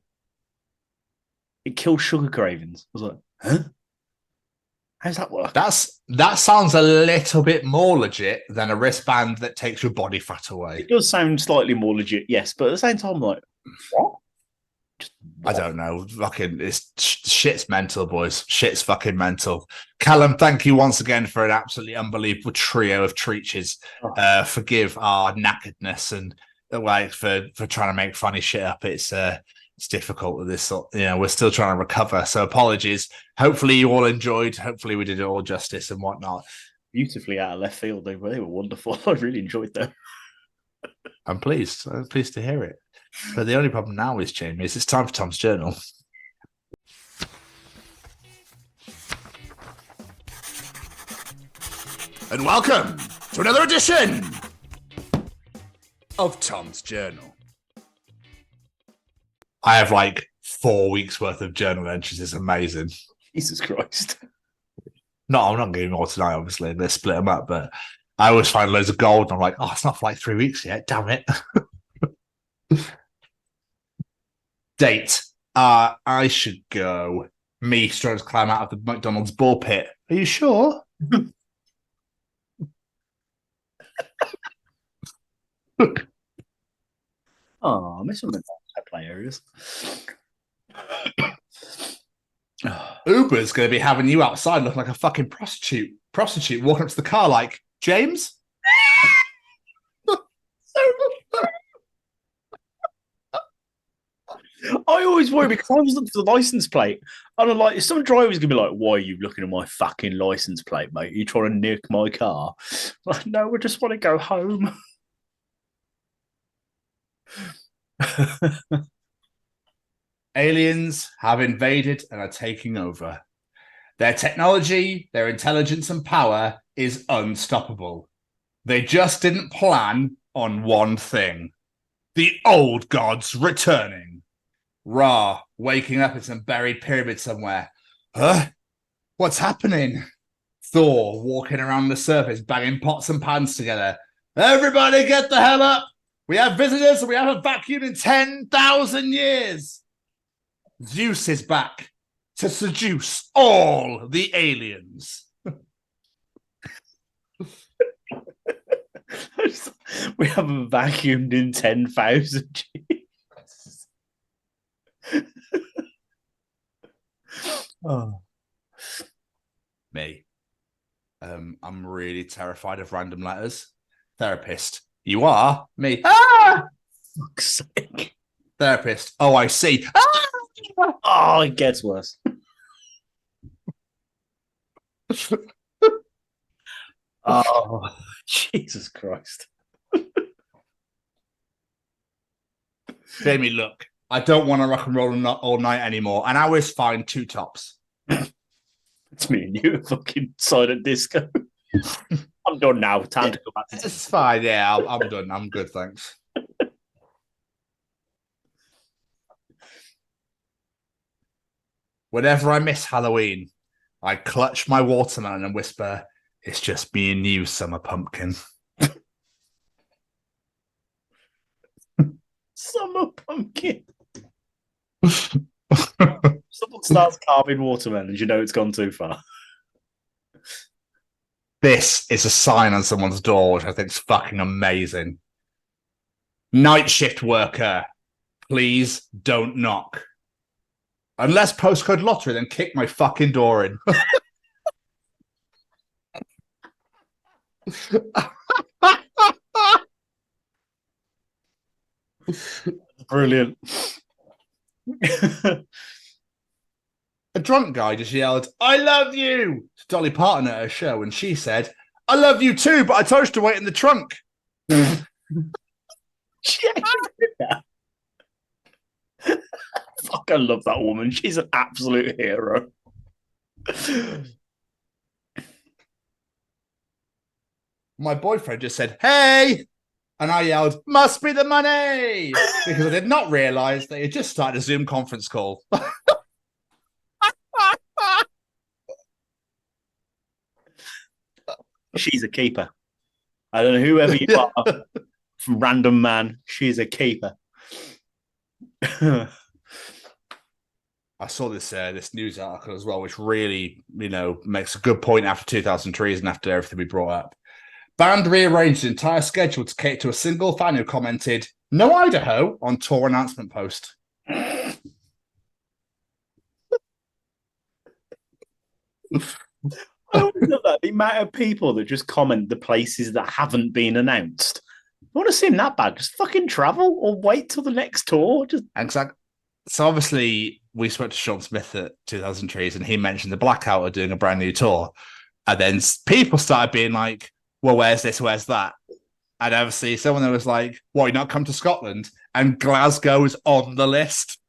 It kills sugar cravings. I was like, huh? How's that work? That sounds a little bit more legit than a wristband that takes your body fat away. It does sound slightly more legit, yes. But at the same time, I'm like, what? I don't know. Fucking, shit's mental, boys. Shit's fucking mental. Callum, thank you once again for an absolutely unbelievable trio of treaches. Forgive our knackeredness and like for trying to make funny shit up. It's difficult with this. We're still trying to recover. So apologies. Hopefully you all enjoyed. Hopefully we did it all justice and whatnot. beautifully out of left field. They were wonderful. I really enjoyed them. I'm pleased. I'm pleased to hear it. But the only problem now is, Jamie, is it's time for Tom's Journal. And welcome to another edition of Tom's Journal. I have like 4 weeks worth of journal entries. It's amazing. Jesus Christ. No, I'm not getting more tonight, obviously. They split them up, but I always find loads of gold. And I'm like, oh, it's not for like 3 weeks yet. Damn it. Date. I should go. Me trying to climb out of the McDonald's ball pit. Are you sure? Oh, I miss some of the play areas. Uber's going to be having you outside looking like a fucking prostitute walking up to the car like, James? I always worry because I always look for the license plate. And I'm like, some driver's going to be like, why are you looking at my fucking license plate, mate? Are you trying to nick my car? I'm like, no, we just want to go home. Aliens have invaded and are taking over. Their technology, their intelligence and power is unstoppable. They just didn't plan on one thing. The old gods returning. Ra waking up in some buried pyramid somewhere. Huh? What's happening? Thor walking around the surface, banging pots and pans together. Everybody get the hell up! We have visitors and we haven't vacuumed in 10,000 years! Zeus is back to seduce all the aliens. We haven't vacuumed in 10,000 years. Oh. Me. I'm really terrified of random letters. Therapist. You are? Me. Ah! Fuck's sake. Therapist. Oh, I see. Ah! Oh, it gets worse. Oh, Jesus Christ. Jamie, look. I don't want to rock and roll all night anymore. An hour is fine, 2 tops. It's me and you fucking silent disco. I'm done now. Time to go back to It's fine, yeah. I'm done. I'm good, thanks. Whenever I miss Halloween, I clutch my watermelon and whisper, it's just me and you, Summer Pumpkin. Summer Pumpkin. Someone starts carving watermelons, you know it's gone too far. This is a sign on someone's door, which I think is fucking amazing. Night shift worker, please don't knock. Unless postcode lottery, then kick my fucking door in. Brilliant. A drunk guy just yelled, I love you, to Dolly Parton at her show, and she said, I love you too, but I told you to wait in the trunk. She actually did that. Fuck, I love that woman. She's an absolute hero. My boyfriend just said, hey! And I yelled, must be the money! Because I did not realise they had just started a Zoom conference call. She's a keeper. I don't know whoever you are, from random man, she's a keeper. I saw this news article as well, which really, makes a good point after 2000 Trees and after everything we brought up. Band rearranged the entire schedule to cater to a single fan who commented, no Idaho, on tour announcement post. I always love that. The amount of people that just comment the places that haven't been announced. I want to seem that bad. Just fucking travel or wait till the next tour. Exactly. So obviously we spoke to Sean Smith at 2000 Trees and he mentioned the Blackout are doing a brand new tour. And then people started being like, well, where's this, where's that? And obviously someone that was like, what, you not come to Scotland? And Glasgow is on the list.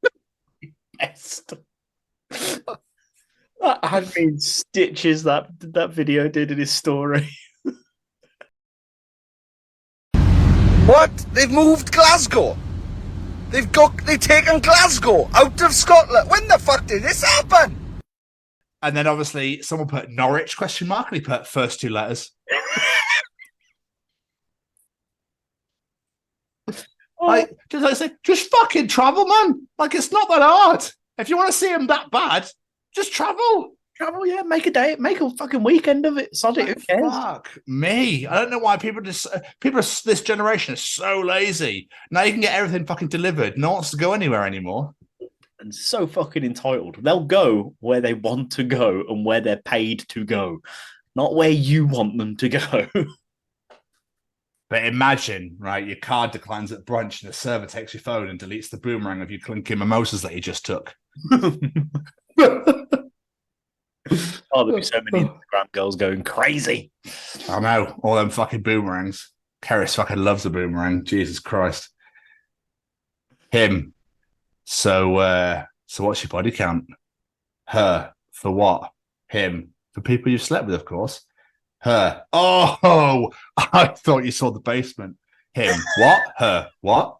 Best. That had been stitches that video did in his story. What? They've moved Glasgow? They've taken Glasgow out of Scotland. When the fuck did this happen? And then obviously someone put Norwich ? And he put first two letters. Just fucking travel, man. Like, it's not that hard. If you want to see him that bad, just travel. Travel, yeah. Make a fucking weekend of it. Sod it. Who cares? Fuck me. I don't know why people this generation is so lazy. Now you can get everything fucking delivered. No one wants to go anywhere anymore. And so fucking entitled. They'll go where they want to go and where they're paid to go, not where you want them to go. But imagine, right, your card declines at brunch and the server takes your phone and deletes the boomerang of your clinking mimosas that you just took. Oh, there'll be so many Instagram girls going crazy. I know, all them fucking boomerangs. Keris fucking loves a boomerang. Jesus Christ. Him. So what's your body count? Her. For what? Him. For people you've slept with, of course. Her. Oh, I thought you saw the basement. Him. What? Her. What?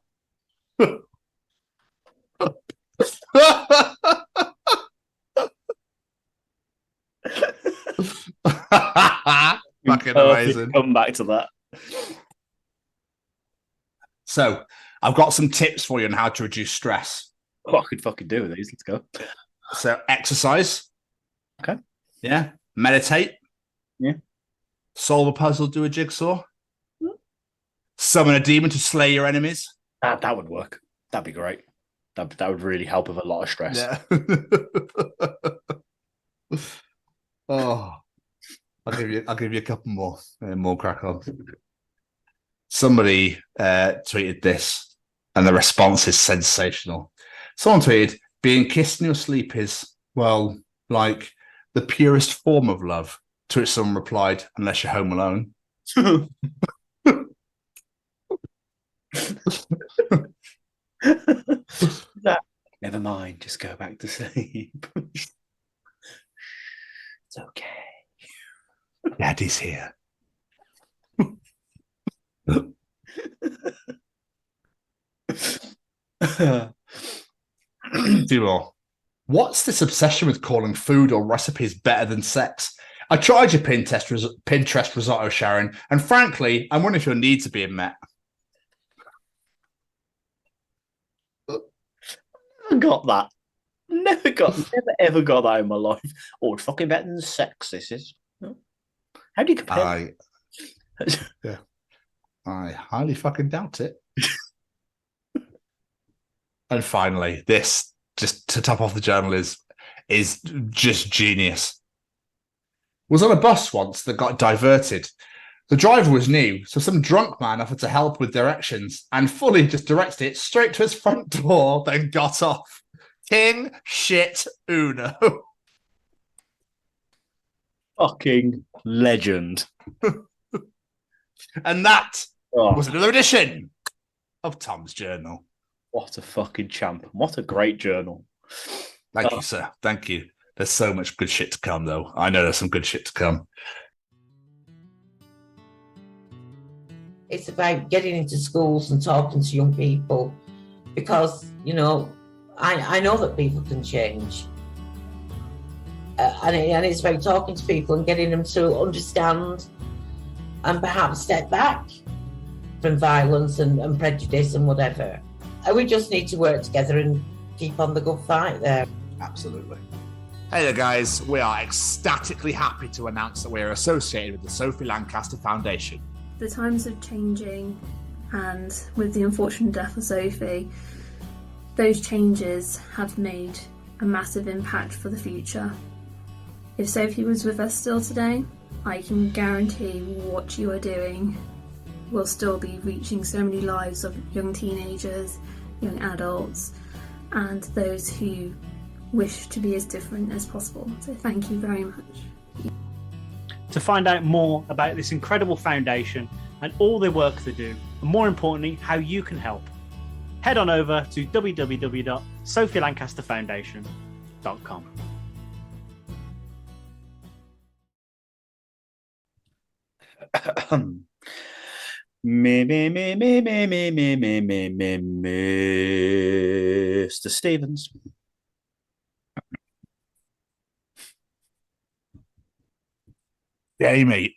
Fucking amazing. Come back to that. So, I've got some tips for you on how to reduce stress. Oh, I could fucking do with these. Let's go. So, exercise. Okay. Yeah. Meditate. Yeah. Solve a puzzle, do a jigsaw. Summon a demon to slay your enemies. That would work. That'd be great. That would really help with a lot of stress. Yeah. Oh, I'll give you a couple more crack on. Somebody tweeted this, and the response is sensational. Someone tweeted, "Being kissed in your sleep is, well, like the purest form of love." To which someone replied, "Unless you're home alone." Never mind, just go back to sleep. It's okay. Daddy's here. Two more. What's this obsession with calling food or recipes better than sex? I tried your Pinterest risotto, Sharon, and frankly, I'm wondering if your needs are being met. Never got that. Never ever got that in my life. Oh, it's fucking better than sex, this is. How do you compare? Yeah. I highly fucking doubt it. And finally, this, just to top off the journal, is just genius. Was on a bus once that got diverted. The driver was new, so some drunk man offered to help with directions and fully just directed it straight to his front door, then got off. King shit Uno. Fucking legend. And that was another edition of Tom's Journal. What a fucking champ. What a great journal. Thank you, sir. Thank you. There's so much good shit to come, though. I know there's some good shit to come. It's about getting into schools and talking to young people because, you know, I know that people can change. And it's about talking to people and getting them to understand and perhaps step back from violence and prejudice and whatever. And we just need to work together and keep on the good fight there. Absolutely. Hey there, guys. We are ecstatically happy to announce that we are associated with the Sophie Lancaster Foundation. The times are changing, and with the unfortunate death of Sophie, those changes have made a massive impact for the future. If Sophie was with us still today, I can guarantee what you are doing will still be reaching so many lives of young teenagers, young adults, and those who wish to be as different as possible. So thank you very much. to find out more about this incredible foundation and all the work they do, and more importantly, how you can help, head on over to www.sophielancasterfoundation.com. Mr. Stevens. Jamie.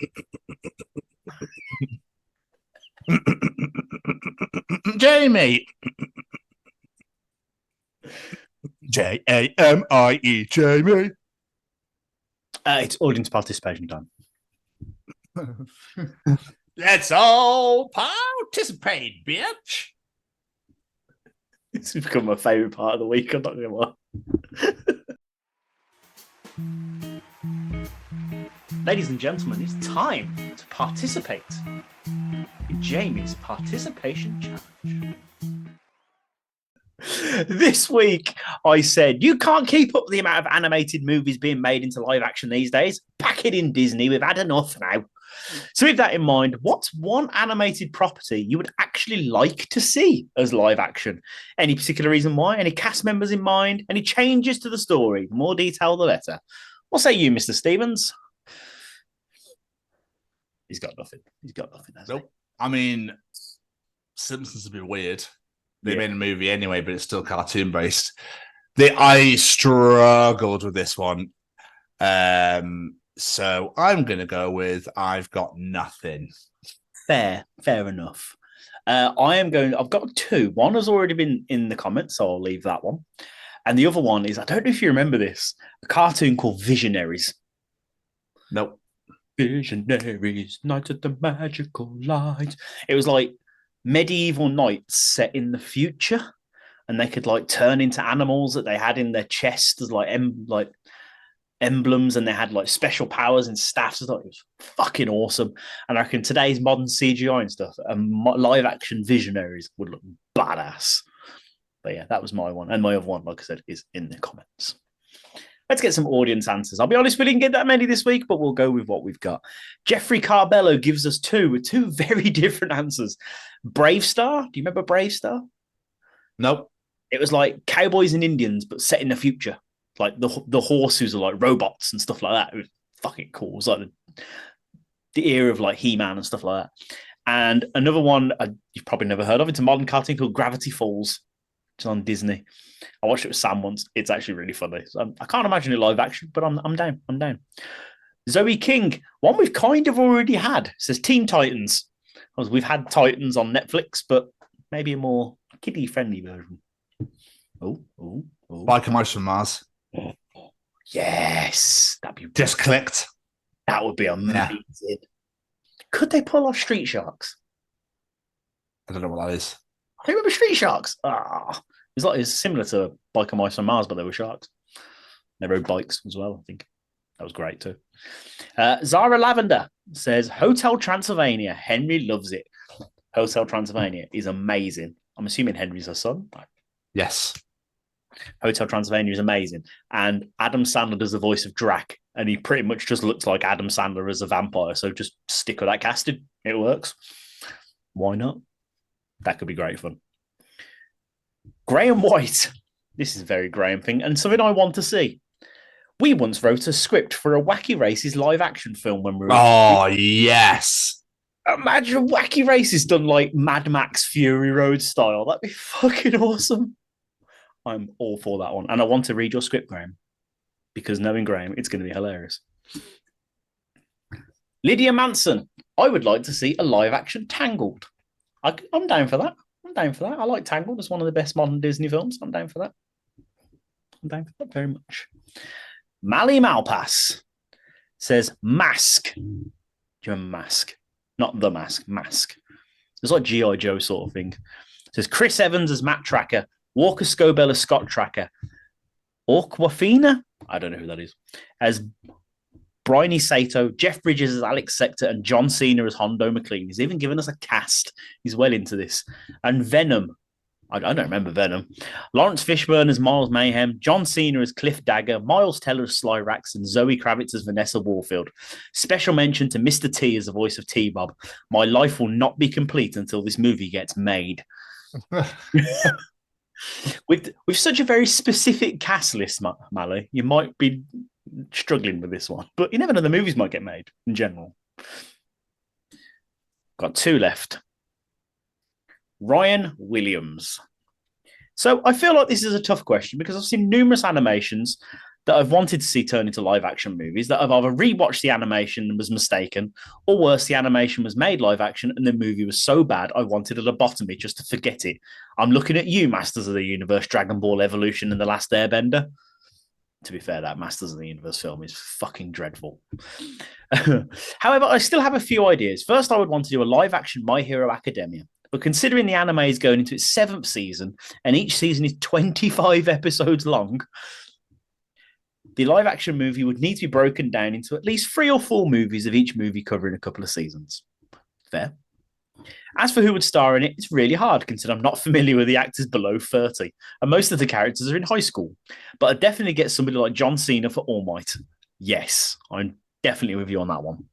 Jamie. Jamie. Jamie. It's audience participation time. Let's all participate, bitch. It's become my favourite part of the week, I'm not going to lie. Ladies and gentlemen, it's time to participate in Jamie's participation challenge. This week, I said, you can't keep up the amount of animated movies being made into live action these days. Pack it in, Disney. We've had enough now. So with that in mind, what's one animated property you would actually like to see as live action? Any particular reason why? Any cast members in mind? Any changes to the story? The more detail, the better. What say you, Mr. Stevens? He's got nothing. He's got nothing. Nope. I mean, Simpsons would be weird. They made a movie anyway, but it's still cartoon based. I struggled with this one. So I'm going to go with I've got nothing. Fair enough. I've got two. One has already been in the comments, so I'll leave that one. And the other one is, I don't know if you remember this, a cartoon called Visionaries. Nope. Visionaries, Night of the Magical Light. It was like medieval knights set in the future, and they could like turn into animals that they had in their chest as like emblems, and they had like special powers and staffs. I thought it was fucking awesome. And I reckon today's modern CGI and stuff and live action Visionaries would look badass. But yeah, that was my one. And my other one, like I said, is in the comments. Let's get some audience answers. I'll be honest, we didn't get that many this week, but we'll go with what we've got. Jeffrey Carbello gives us two very different answers. Brave Star. Do you remember Brave Star? Nope. It was like cowboys and Indians, but set in the future. Like the horses are like robots and stuff like that. It was fucking cool. It was like the era of like He-Man and stuff like that. And another one you've probably never heard of. It's a modern cartoon called Gravity Falls. It's on Disney. I watched it with Sam once. It's actually really funny. So I can't imagine it live action, but I'm down. I'm down. Zoe King, one we've kind of already had, says Teen Titans. We've had Titans on Netflix, but maybe a more kiddie-friendly version. Oh. Biker Mice from Mars. Yes, that'd be just clicked. That would be amazing. Yeah. Could they pull off Street Sharks? I don't know what that is. I remember Street Sharks. It's similar to Biker Mice from Mars, but they were sharks. They rode bikes as well. I think that was great too. Zara Lavender says Hotel Transylvania. Henry loves it. Hotel Transylvania is amazing. I'm assuming Henry's her son. Yes. Hotel Transylvania is amazing. And Adam Sandler does the voice of Drac, and he pretty much just looks like Adam Sandler as a vampire. So just stick with that casting. It works. Why not? That could be great fun. Graham White. This is a very Graham thing, and something I want to see. We once wrote a script for a Wacky Races live action film when we were... Oh, yes. Imagine Wacky Races done like Mad Max Fury Road style. That'd be fucking awesome. I'm all for that one. And I want to read your script, Graham, because knowing Graham, it's going to be hilarious. Lydia Manson. I would like to see a live action Tangled. I'm down for that. I like Tangled. It's one of the best modern Disney films. I'm down for that. I'm down for that very much. Mally Malpass says Mask. Do you remember Mask? Not The Mask, Mask. It's like G.I. Joe sort of thing. It says Chris Evans as Matt Tracker, Walker Scobell as Scott Tracker, Awkwafina, I don't know who that is, as Bryony Sato, Jeff Bridges as Alex Sector, and John Cena as Hondo McLean. He's even given us a cast. He's well into this. And Venom. I don't remember Venom. Lawrence Fishburne as Miles Mayhem, John Cena as Cliff Dagger, Miles Teller as Slyrax, and Zoe Kravitz as Vanessa Warfield. Special mention to Mr. T as the voice of T-Bob. My life will not be complete until this movie gets made. With such a very specific cast list, Mally, you might be struggling with this one. But you never know, the movies might get made in general. Got 2 left. Ryan Williams. So I feel like this is a tough question because I've seen numerous animations that I've wanted to see turn into live action movies that I've either rewatched the animation and was mistaken, or worse, the animation was made live action and the movie was so bad I wanted a lobotomy just to forget it. I'm looking at you, Masters of the Universe, Dragon Ball Evolution, and The Last Airbender. To be fair, that Masters of the Universe film is fucking dreadful. However, I still have a few ideas. First, I would want to do a live action My Hero Academia. But considering the anime is going into its 7th season and each season is 25 episodes long, the live action movie would need to be broken down into at least 3 or 4 movies of each movie covering a couple of seasons. Fair. As for who would star in it, it's really hard considering I'm not familiar with the actors below 30 and most of the characters are in high school. But I'd definitely get somebody like John Cena for All Might. Yes, I'm definitely with you on that one.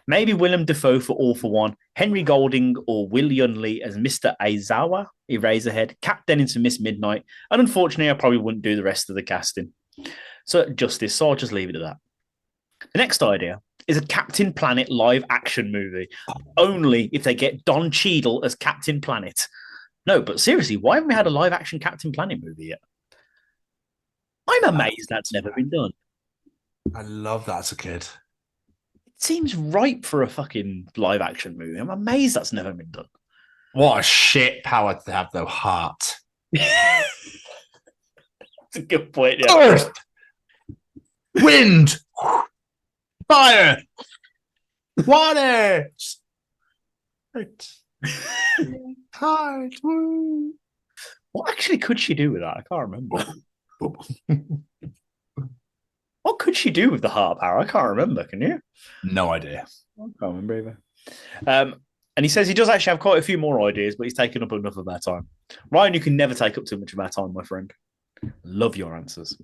Maybe Willem Dafoe for All for One, Henry Golding or Will Yun Lee as Mr. Aizawa, Eraserhead, Kat Dennings for Miss Midnight, and unfortunately I probably wouldn't do the rest of the casting. So justice, so I'll just leave it at that. The next idea is a Captain Planet live action movie, only if they get Don Cheadle as Captain Planet. No, but seriously, why haven't we had a live action Captain Planet movie yet? I'm amazed that's never been done. I love that as a kid. It seems ripe for a fucking live action movie. I'm amazed that's never been done. What a shit power to have, though. Heart. That's a good point. Yeah. Earth, wind, fire, water, heart. What actually could she do with that? I can't remember. What could she do with the heart power? I can't remember. Can you? No idea. I can't remember either. And he says he does actually have quite a few more ideas, but he's taken up enough of our time. Ryan, you can never take up too much of our time, my friend. Love your answers.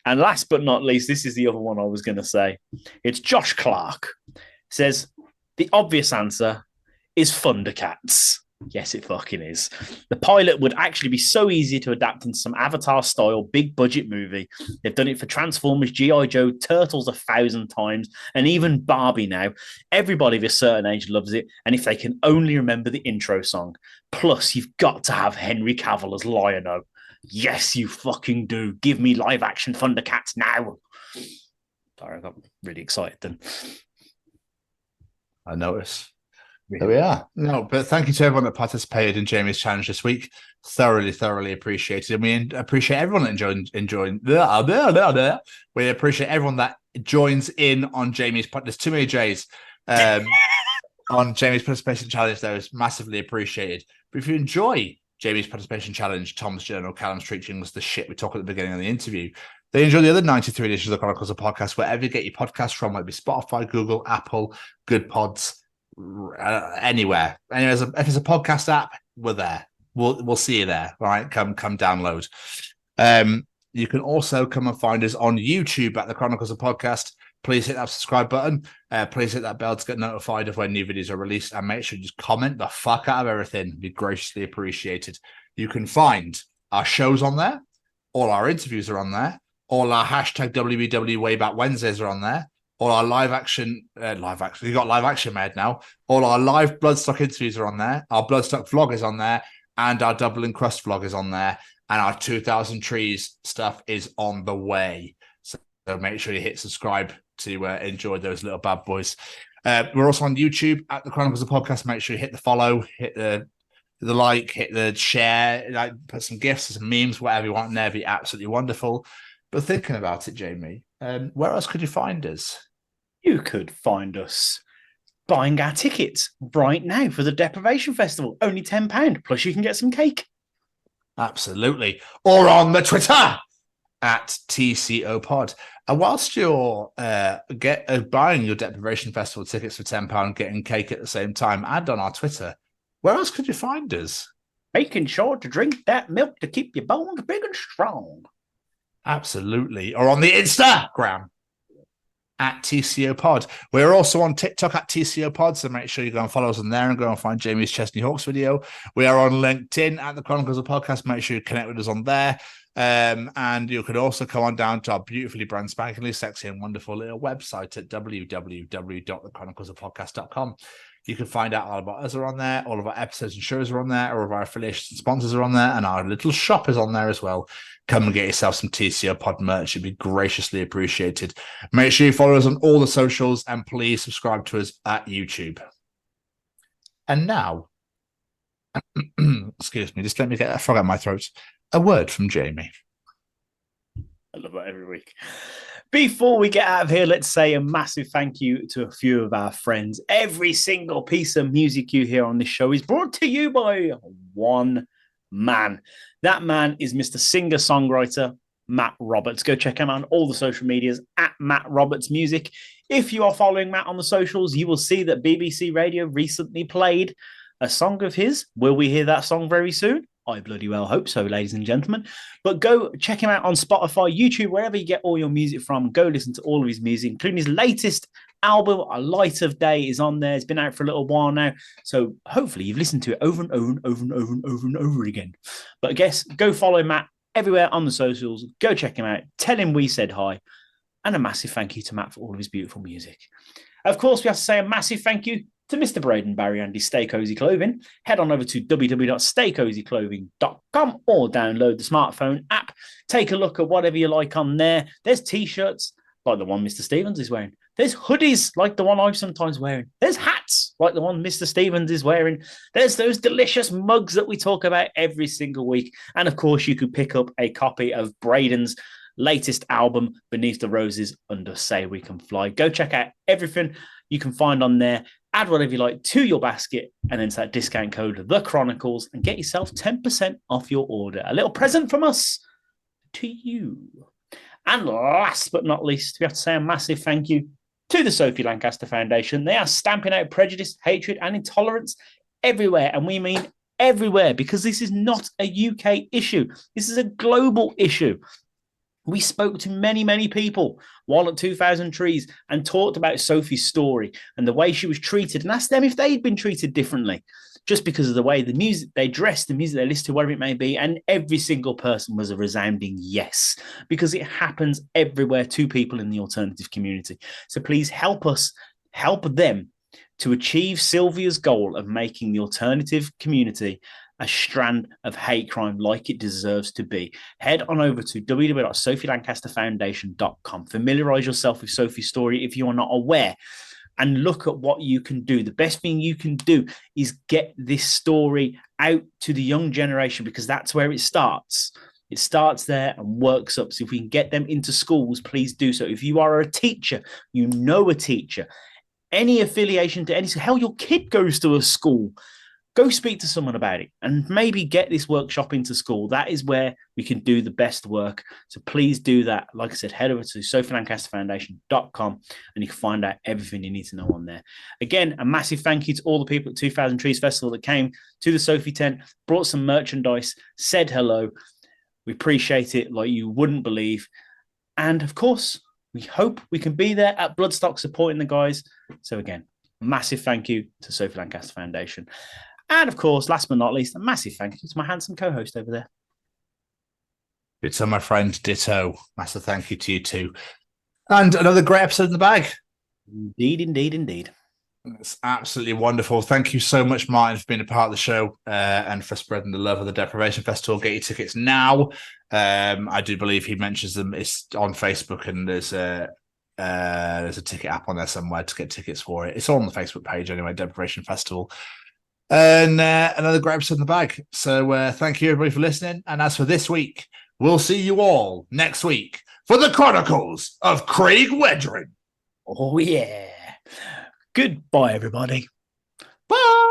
And last but not least, this is the other one I was going to say. It's Josh Clark. Says the obvious answer is Thundercats. Yes, it fucking is. The pilot would actually be so easy to adapt into some Avatar-style big-budget movie. They've done it for Transformers, G.I. Joe, Turtles 1,000 times, and even Barbie now. Everybody of a certain age loves it, and if they can only remember the intro song. Plus, you've got to have Henry Cavill as Lion-O. Yes, you fucking do. Give me live-action Thundercats now. Sorry, I got really excited then. I notice. There we are. No, but thank you to everyone that participated in Jamie's challenge this week. Thoroughly appreciated. And we appreciate everyone that enjoying. We appreciate everyone that joins in on Jamie's. There's too many J's. On Jamie's participation challenge, that was massively appreciated. But if you enjoy Jamie's participation challenge, Tom's Journal, Callum's Treachings, the shit we talk at the beginning of the interview, they enjoy the other 93 editions of the Chronicles of Podcast, wherever you get your podcasts from, whether it be Spotify, Google, Apple, Good Pods. Anywhere. Anyways, if it's a podcast app, we're there. We'll see you there. All right, come download. You can also come and find us on YouTube at the Chronicles of Podcast. Please hit that subscribe button. Please hit that bell to get notified of when new videos are released, and make sure you just comment the fuck out of everything. It'd be graciously appreciated. You can find our shows on there. All our interviews are on there. All our hashtag WBW Wayback Wednesdays are on there. All our live action, we've got live action made now. All our live Bloodstock interviews are on there. Our Bloodstock vlog is on there. And our Double and Crust vlog is on there. And our 2000 Trees stuff is on the way. So make sure you hit subscribe to enjoy those little bad boys. We're also on YouTube at the Chronicles of Podcast. Make sure you hit the follow, hit the like, hit the share, put some gifts, some memes, whatever you want in there. It'd be absolutely wonderful. But thinking about it, Jamie, where else could you find us? You could find us buying our tickets right now for the Deprevation Festival. Only £10, plus you can get some cake. Absolutely. Or on the Twitter at TCO Pod. And whilst you're buying your Deprivation Festival tickets for £10, getting cake at the same time, and on our Twitter, where else could you find us? making sure to drink that milk to keep your bones big and strong. Absolutely. Or on the Instagram at TCO Pod. We're also on TikTok at TCO Pod, so make sure you go and follow us on there and go and find Jamie's Chesney Hawks video. We are on LinkedIn at the Chronicles of Podcast. Make sure you connect with us on there. And you could also come on down to our beautifully brand spanking sexy and wonderful little website at www.thechroniclesofpodcast.com. You can find out all about us are on there, all of our episodes and shows are on there, all of our affiliates and sponsors are on there, and our little shop is on there as well. Come and get yourself some TCO Pod merch. It'd be graciously appreciated. Make sure you follow us on all the socials and please subscribe to us at YouTube. And now, excuse me, just let me get a frog out my throat. A word from Jamie. I love that every week. Before we get out of here, let's say a massive thank you to a few of our friends. Every single piece of music you hear on this show is brought to you by one man. That man is Mr. Singer-songwriter Matt Roberts. Go check him out on all the social medias at Matt Roberts Music. If you are following Matt on the socials, you will see that BBC Radio recently played a song of his. Will we hear that song very soon? I bloody well hope so, ladies and gentlemen. But go check him out on Spotify, YouTube, wherever you get all your music from. Go listen to all of his music, including his latest album, A Light of Day, is on there. It's been out for a little while now. So hopefully you've listened to it over and over and over and over and over and over again. But I guess go follow Matt everywhere on the socials. Go check him out. Tell him we said hi. And a massive thank you to Matt for all of his beautiful music. Of course, we have to say a massive thank you to Mr. Braden Barry and his Stay Cozy Clothing. Head on over to www.staycozyclothing.com or download the smartphone app. Take a look at whatever you like on there. There's T-shirts like the one Mr. Stevens is wearing. There's hoodies like the one I'm sometimes wearing. There's hats like the one Mr. Stevens is wearing. There's those delicious mugs that we talk about every single week. And of course, you could pick up a copy of Braden's latest album, Beneath the Roses Under Say We Can Fly. Go check out everything you can find on there. Add whatever you like to your basket and enter that discount code, The Chronicles, and get yourself 10% off your order. A little present from us to you. And last but not least, we have to say a massive thank you to the Sophie Lancaster Foundation. They are stamping out prejudice, hatred, and intolerance everywhere. And we mean everywhere, because this is not a UK issue. This is a global issue. We spoke to many, many people while at 2000 Trees and talked about Sophie's story and the way she was treated and asked them if they'd been treated differently just because of the way the music they dressed, the music they listened to, whatever it may be. And every single person was a resounding yes, because it happens everywhere to people in the alternative community. So please help us, help them to achieve Sylvia's goal of making the alternative community a strand of hate crime like it deserves to be. Head on over to www.sophielancasterfoundation.com. Familiarize yourself with Sophie's story if you are not aware, and look at what you can do. The best thing you can do is get this story out to the young generation, because that's where it starts. It starts there and works up. So if we can get them into schools, please do so. If you are a teacher, you know a teacher, any affiliation to any school, hell, your kid goes to a school, go speak to someone about it and maybe get this workshop into school. That is where we can do the best work. So please do that. Like I said, head over to sophielancasterfoundation.com and you can find out everything you need to know on there. Again, a massive thank you to all the people at 2000 Trees Festival that came to the Sophie tent, brought some merchandise, said hello. We appreciate it like you wouldn't believe. And of course, we hope we can be there at Bloodstock supporting the guys. So again, massive thank you to Sophie Lancaster Foundation. And of course, last but not least, a massive thank you to my handsome co-host over there. Ditto, my friend. Ditto. Massive thank you to you too. And another great episode in the bag. Indeed, indeed, indeed. It's absolutely wonderful. Thank you so much, Martin, for being a part of the show and for spreading the love of the Deprivation Festival. Get your tickets now. I do believe he mentions them. It's on Facebook, and there's a ticket app on there somewhere to get tickets for it. It's all on the Facebook page anyway, Deprivation Festival. And another great episode in the bag. So thank you, everybody, for listening. And as for this week, we'll see you all next week for the Chronicles of Craig Wedren. Oh, yeah. Goodbye, everybody. Bye.